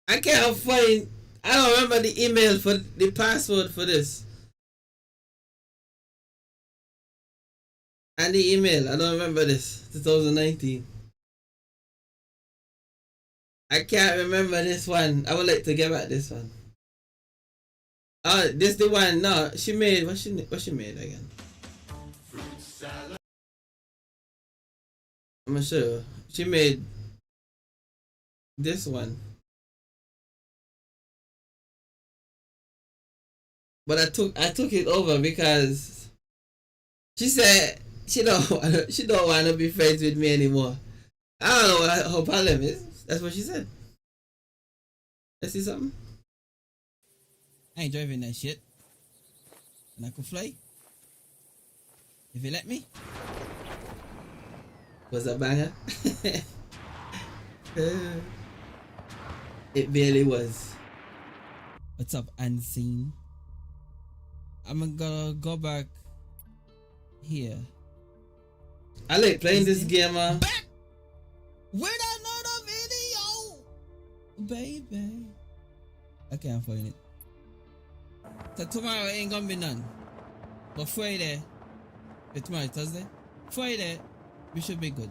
I can't find. I don't remember the email for the password for this. And the email, I don't remember this. 2019. I can't remember this one. I would like to get back this one. Oh, this the one. No, she made what she made again. I'm not sure. She made this one. But I took it over because she said she don't want to be friends with me anymore. I don't know what her problem is. That's what she said. Let's see something. I ain't driving that shit. And I could fly. If you let me. Was a banger. It barely was. What's up, Unseen? I'm gonna go back here. I like playing this game, back with another video, baby. I can't find it. So tomorrow ain't gonna be none. But Friday, tomorrow Thursday. Friday, we should be good.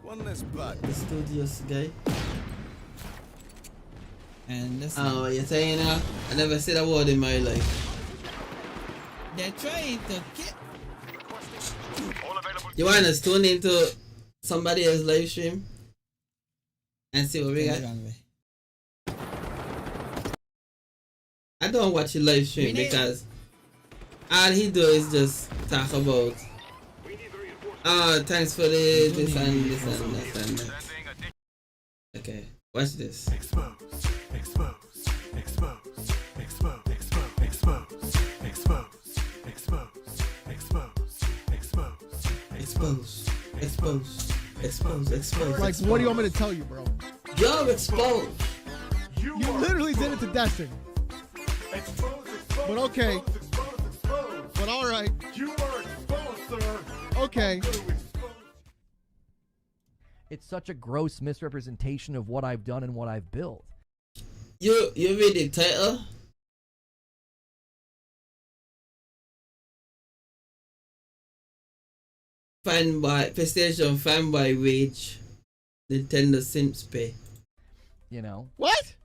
One less blood. The studios guy. And that's oh, you're saying now? I never said a word in my life. They're trying to get. You want us tune into somebody else's live stream and see what we got? I don't watch your live stream because all he do is just talk about thanks for this and this and that and that. Okay, watch this. Expose, expose, expose, expose, expose, expose, expose, expose, expose, expose, expose, expose. Like, what do you want me to tell you, bro? You're exposed. You literally did it to Destiny. But okay. But all right. You are exposed, sir. Okay. It's such a gross misrepresentation of what I've done and what I've built. You read the title? Fanboy PlayStation fanboy rage. Nintendo Simps pay. You know. What?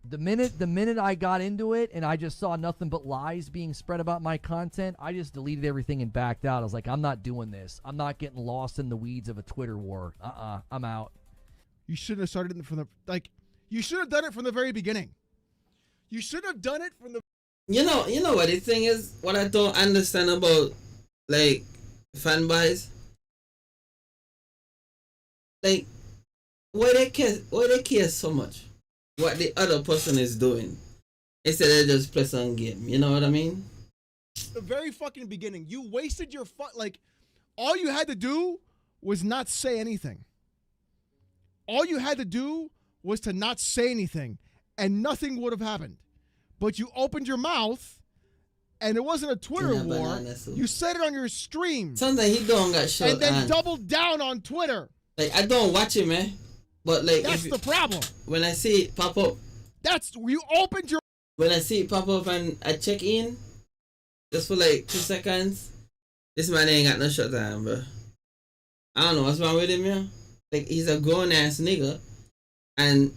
The minute I got into it and I just saw nothing but lies being spread about my content, I just deleted everything and backed out. I was like, I'm not doing this. I'm not getting lost in the weeds of a Twitter war. I'm out. You shouldn't have started it from the you should have done it from the very beginning. You should have done it from the. You know what the thing is? What I don't understand about like fanboys, like why they care so much what the other person is doing instead of just play some game. You know what I mean? The very fucking beginning, you wasted your all you had to do was not say anything. All you had to do was to not say anything, and nothing would have happened. But you opened your mouth, and it wasn't a Twitter war. You said it on your stream. Sometimes he don't got shut. And then doubled down on Twitter. Like, I don't watch it, man. But like, that's the problem. When I see it pop up, that's you opened your. When I see it pop up and I check in, just for like 2 seconds, this man ain't got no shutdown, bro. I don't know what's wrong with him, yeah. Like, he's a grown ass nigga, and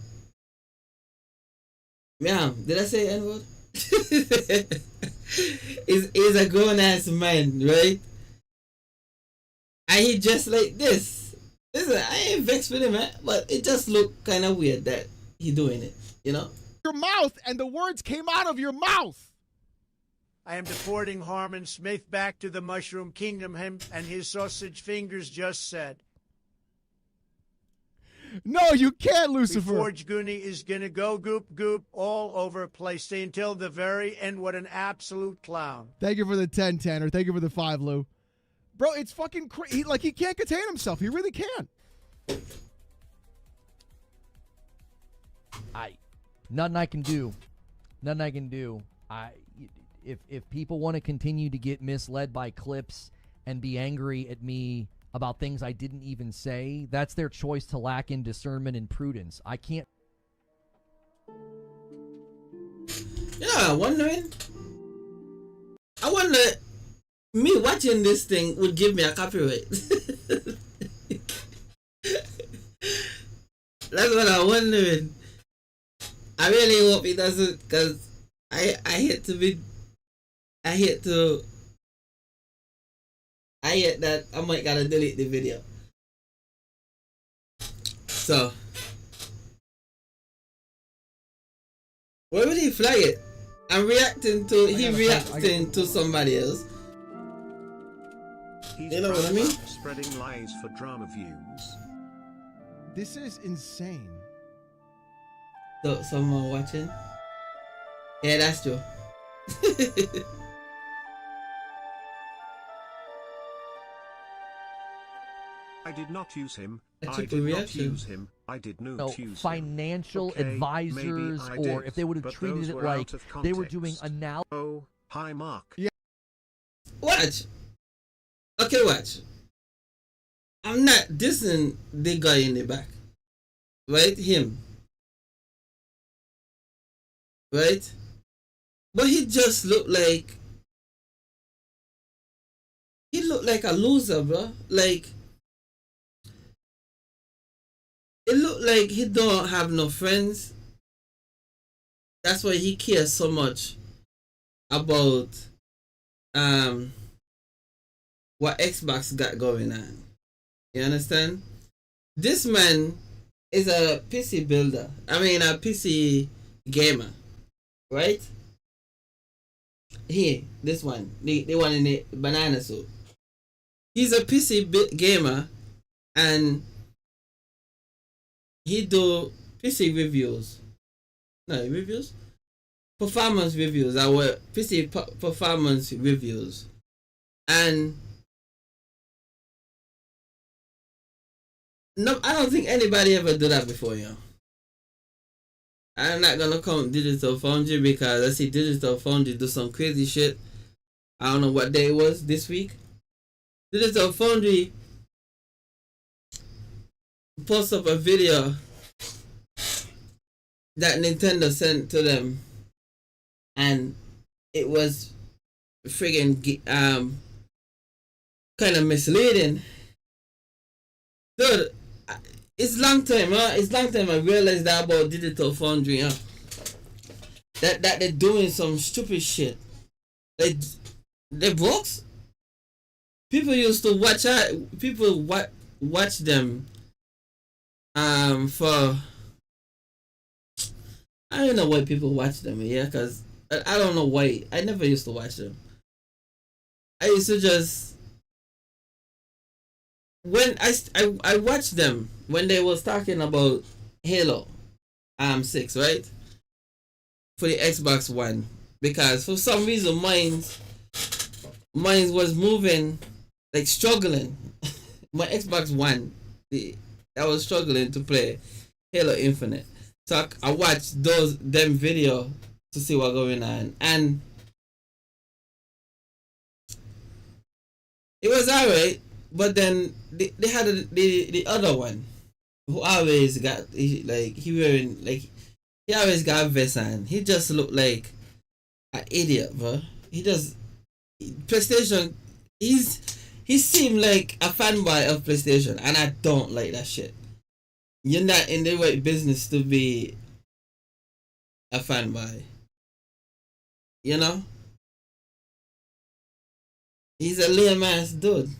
yeah, did I say N-word? he's a grown ass man, right? And he just like this. Listen, I ain't vexed with him, man, but it just looked kind of weird that he doing it, you know? Your mouth, and the words came out of your mouth. I am deporting Harmon Smith back to the Mushroom Kingdom, him and his sausage fingers just said. No, you can't, Lucifer. Forge Goonie is gonna go goop all over the place. Stay until the very end. What an absolute clown. Thank you for the 10, Tanner. Thank you for the 5, Lou. Bro, it's fucking crazy. Like, he can't contain himself. He really can't. Nothing I can do. Nothing I can do. If people want to continue to get misled by clips and be angry at me about things I didn't even say, that's their choice to lack in discernment and prudence. I can't. Yeah, I wonder, me watching this thing would give me a copyright. That's what I'm wondering. I really hope it doesn't, because I hate that I might gotta delete the video. So where would he flag it? I'm reacting to somebody else. You know what I mean? Spreading lies for drama views. This is insane. So someone watching? Yeah, that's true. I did not use him. I did not use him. I did not use financial him. advisors, or if they would have treated it like they were doing analysis. Oh, hi, Mark. Yeah. Watch. Okay, watch. I'm not dissing the guy in the back. Right? Him. Right? But he just looked like... He looked like a loser, bro. Like... It looked like he don't have no friends. That's why he cares so much about what Xbox got going on. You understand? This man is a PC builder. I mean, a PC gamer, right? Here, this one, the one in the banana suit. He's a PC gamer, and he do PC reviews. No, reviews? Performance reviews. Our PC performance reviews. And no, I don't think anybody ever did that before, you know. I'm not gonna count Digital Foundry because I see Digital Foundry do some crazy shit. I don't know what day it was this week. Digital Foundry post up a video that Nintendo sent to them, and it was friggin' kind of misleading. Dude, it's long time, huh? It's long time I realized that about Digital Foundry, huh? that they're doing some stupid shit. Like the books, people used to watch watch them for I don't know why people watch them, yeah, because I don't know why. I never used to watch them. I used to just when I watched them when they was talking about Halo 6, right? For the Xbox One. Because for some reason mine was moving, like struggling. My Xbox One, I was struggling to play Halo Infinite. So I watched them video to see what's going on, and it was alright. But then they had the other one who always got he always got a vest on. He just looked like an idiot, bro. He just PlayStation. He seemed like a fanboy of PlayStation, and I don't like that shit. You're not in the right business to be a fanboy. You know? He's a lame ass dude.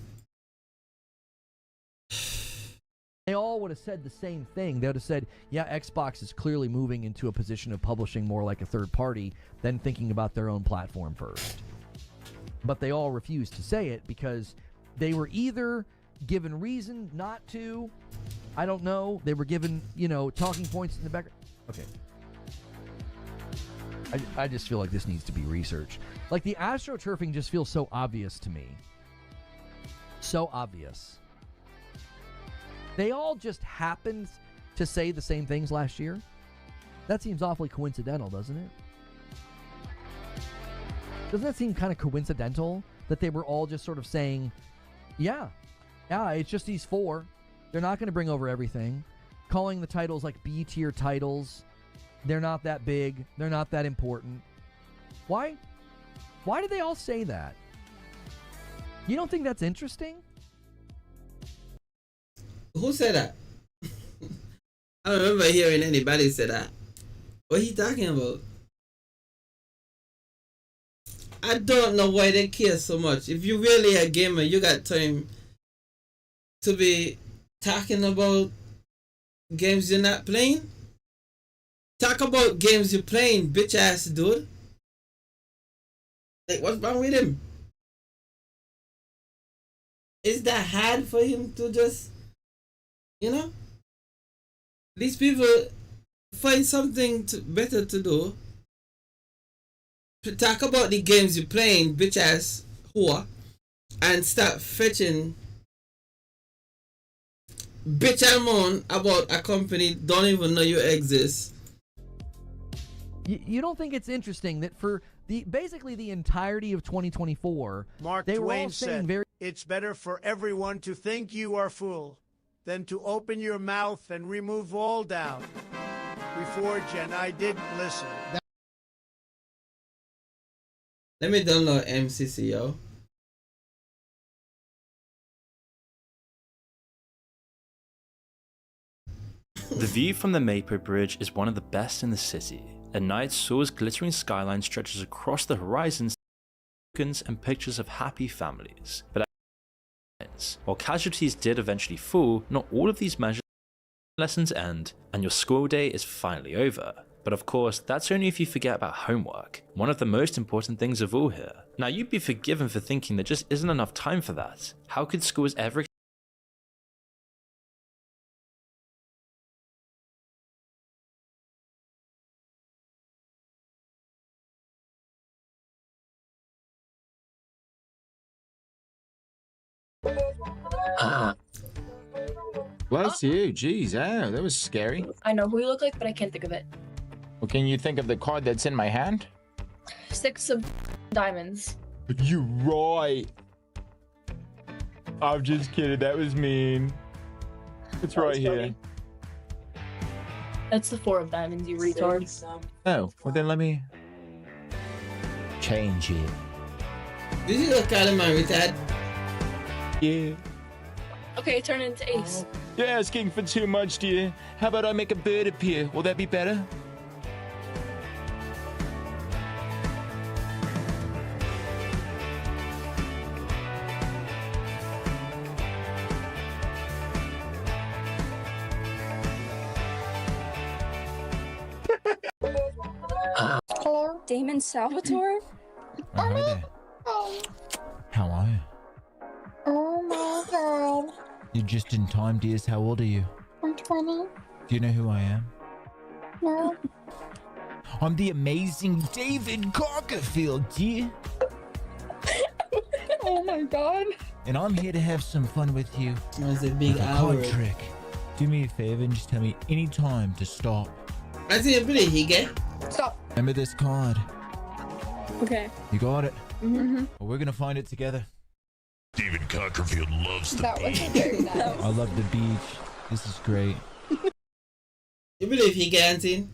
They all would have said the same thing. They would have said, yeah, Xbox is clearly moving into a position of publishing more like a third party than thinking about their own platform first. But they all refused to say it because they were either given reason not to, I don't know, they were given, talking points in the background. Okay. I just feel like this needs to be researched. Like, the astroturfing just feels so obvious to me. So obvious. They all just happened to say the same things last year. That seems awfully coincidental, doesn't it? Doesn't that seem kind of coincidental that they were all just sort of saying, yeah, it's just these four. They're not going to bring over everything. Calling the titles like B-tier titles. They're not that big. They're not that important. Why? Why did they all say that? You don't think that's interesting? Who said that? I don't remember hearing anybody say that. What are you talking about? I don't know why they care so much. If you really a gamer, you got time to be talking about games you're not playing. Talk about games you're playing, bitch ass dude. Like, what's wrong with him? Is that hard for him to just, these people find something better to do. Talk about the games you're playing, bitch ass whore, and start fetching bitch and moan about a company don't even know you exist. You don't think it's interesting that for basically the entirety of 2024, Mark they were Twain all saying said, it's better for everyone to think you are full than to open your mouth and remove all doubt. We forge, and I didn't listen. Let me download MCCO. The view from the Mapo Bridge is one of the best in the city. At night, Seoul's glittering skyline stretches across the horizon, tokens and pictures of happy families. But while casualties did eventually fall, not all of these measures lessons end, and your school day is finally over. But of course, that's only if you forget about homework, one of the most important things of all here. Now, you'd be forgiven for thinking there just isn't enough time for that. How could schools ever Bless you. Jeez, oh, that was scary. I know who you look like, but I can't think of it. Well, can you think of the card that's in my hand? 6 of diamonds. You're right. I'm just kidding. That was mean. It's right here. That's the 4 of diamonds, you retard. Oh, well then let me change it. This is a kind of man with that. Yeah. Okay, turn it into ace. You're asking for too much, dear. How about I make a bird appear? Will that be better? Damon Salvatore? Hi there. How are you? Oh my god. You're just in time, dears. How old are you? I'm 20. Do you know who I am? No. I'm the amazing David Copperfield, dear. Oh my god. And I'm here to have some fun with you. That's a big with a hour. card trick. Do me a favor and just tell me any time to stop. I think I believe he get. Stop. Remember this card? Okay. You got it? Mm-hmm. Well, we're gonna find it together. David Copperfield loves the That beach. wasn't very nice. I love the beach. This is great. You believe he can't sing?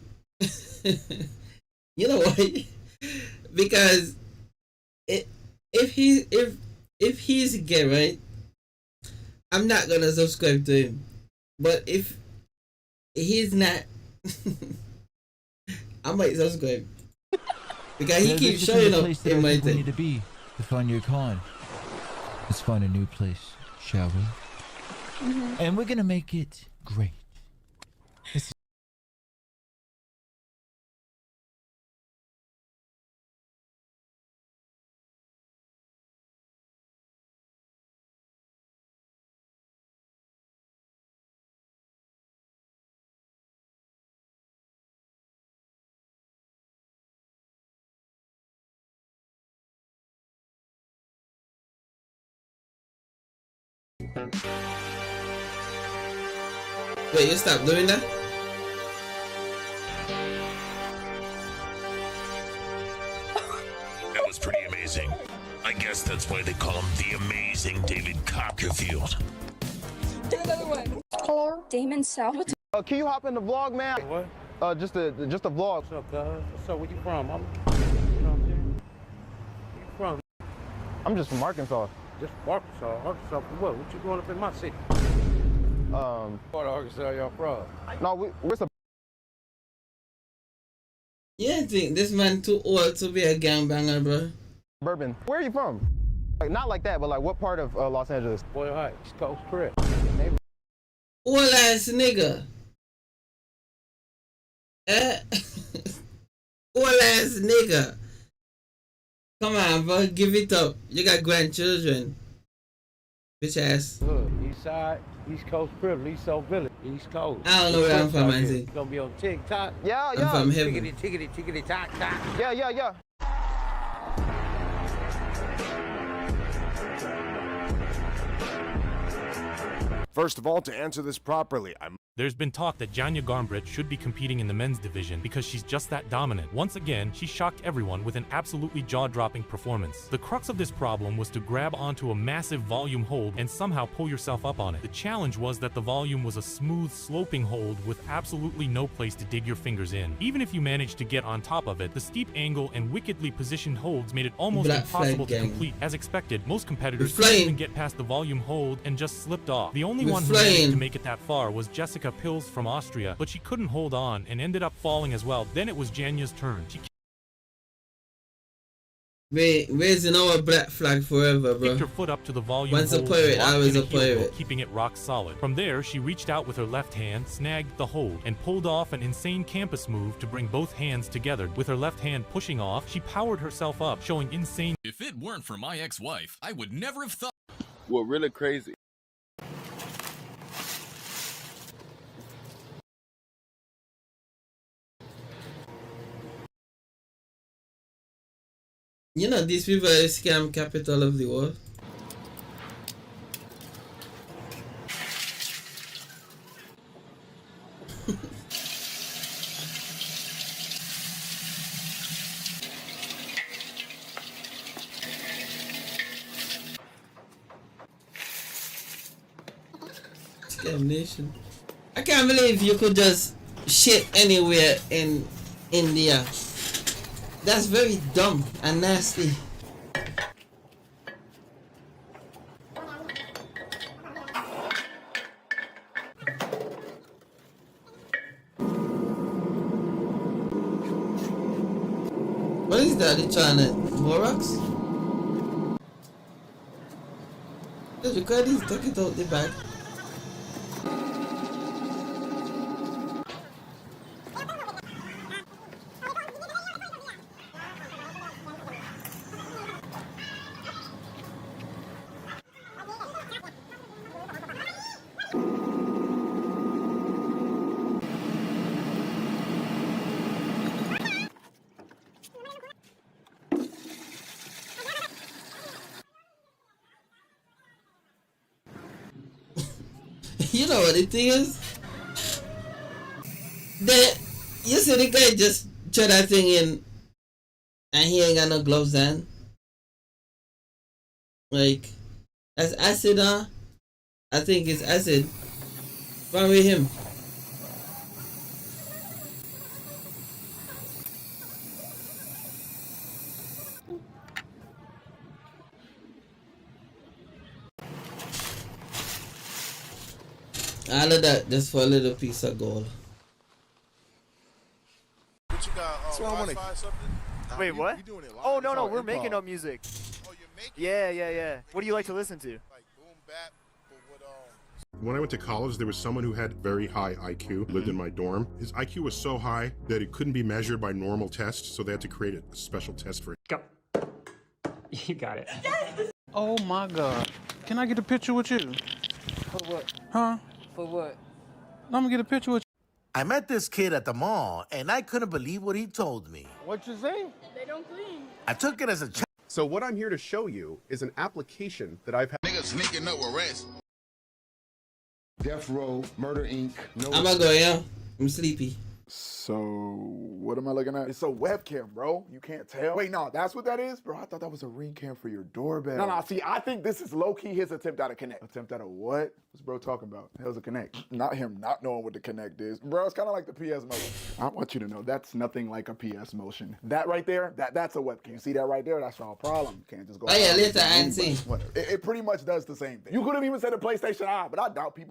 You know why? Because if he's gay, right? I'm not gonna subscribe to him. But if he's not, I might subscribe. Because he keeps showing up in my we thing. need to be to find your card. Let's find a new place, shall we? Mm-hmm. And we're gonna make it great. Wait, you stop doing that? That was pretty amazing. I guess that's why they call him the amazing David Copperfield. Do another one. Hello? Damon Salvatore? Can you hop in the vlog, man? What? Just a vlog. What's up, cuz? What's up? Where you from? You know what I'm saying? Where you from? I'm just from Arkansas. Just from Arkansas. Arkansas for what? What you doing up in my city? Part of Arkansas y'all from? No, we're some. Yeah, I think this man too old to be a gangbanger, bro. Bourbon. Where are you from? Like, not like that, but like what part of Los Angeles? Boyle Heights, East Coast Crib. Old ass nigga. Old ass nigga. Come on, bro, give it up. You got grandchildren. Bitch ass. Look, East Side, East Coast Crib, East Coast Village, East Coast. I don't know where I'm from, I think. You gonna be on TikTok? Yeah, I'm from heaven. Tickety, tickety, tickety, tock, tock. Yeah. First of all, to answer this properly, There's been talk that Janya Garmbrit should be competing in the men's division because she's just that dominant. Once again, she shocked everyone with an absolutely jaw-dropping performance. The crux of this problem was to grab onto a massive volume hold and somehow pull yourself up on it. The challenge was that the volume was a smooth, sloping hold with absolutely no place to dig your fingers in. Even if you managed to get on top of it, the steep angle and wickedly positioned holds made it almost Black impossible flag to gang. complete. As expected, most competitors We're couldn't flying. even get past the volume hold and just slipped off. The only We're one who managed flying. to make it that far was Jessica Pils from Austria, but she couldn't hold on and ended up falling as well. Then it was Janya's turn. She Raising our black flag forever, bro. kicked her foot up to the volume Once a hold, pirate, locked always in a heel hook, pirate. keeping it rock solid. From there, she reached out with her left hand, snagged the hold, and pulled off an insane campus move to bring both hands together. With her left hand pushing off, she powered herself up, showing insane. If it weren't for my ex-wife, I would never have thought. What really crazy? You know, these people are the scam capital of the world. Scam nation. I can't believe you could just shit anywhere in India. That's very dumb and nasty. What is that? They trying to Borax? Look at this, take it out the bag. You know what the thing is? You see the guy just try that thing in and he ain't got no gloves on. Like, that's acid, huh? I think it's acid. What's wrong with him? All of that just for a little piece of gold. What you got? Wi-Fi something? Wait, what? You doing it live? Oh no, It's no, all we're improv. making up music. Oh, you're making? Yeah. What do you like to listen to? Like boom bap, but what When I went to college, there was someone who had very high IQ, lived in my dorm. His IQ was so high that it couldn't be measured by normal tests, so they had to create a special test for it. Go. You got it. Oh my God. Can I get a picture with you? For what? Huh? For what? I'm gonna get a picture with I met this kid at the mall, and I couldn't believe what he told me. What you say? They don't clean. I took it as a challenge. So what I'm here to show you is an application that I've had. Niggas sneaking up with rest. Death Row, Murder Inc. No. I'm gonna go, yeah. I'm sleepy. So, what am I looking at? It's a webcam, bro. You can't tell. Wait, no, that's what that is? Bro, I thought that was a ring cam for your doorbell. No, see, I think this is low-key his attempt at a connect. Attempt at a what? What's bro talking about? The hell's a connect? Not him not knowing what the connect is. Bro, it's kind of like the PS motion. I want you to know that's nothing like a PS motion. That right there, that's a webcam. You see that right there? That's our problem. You can't just go. Oh yeah, later I see. It pretty much does the same thing. You could have even said a PlayStation Eye, but I doubt people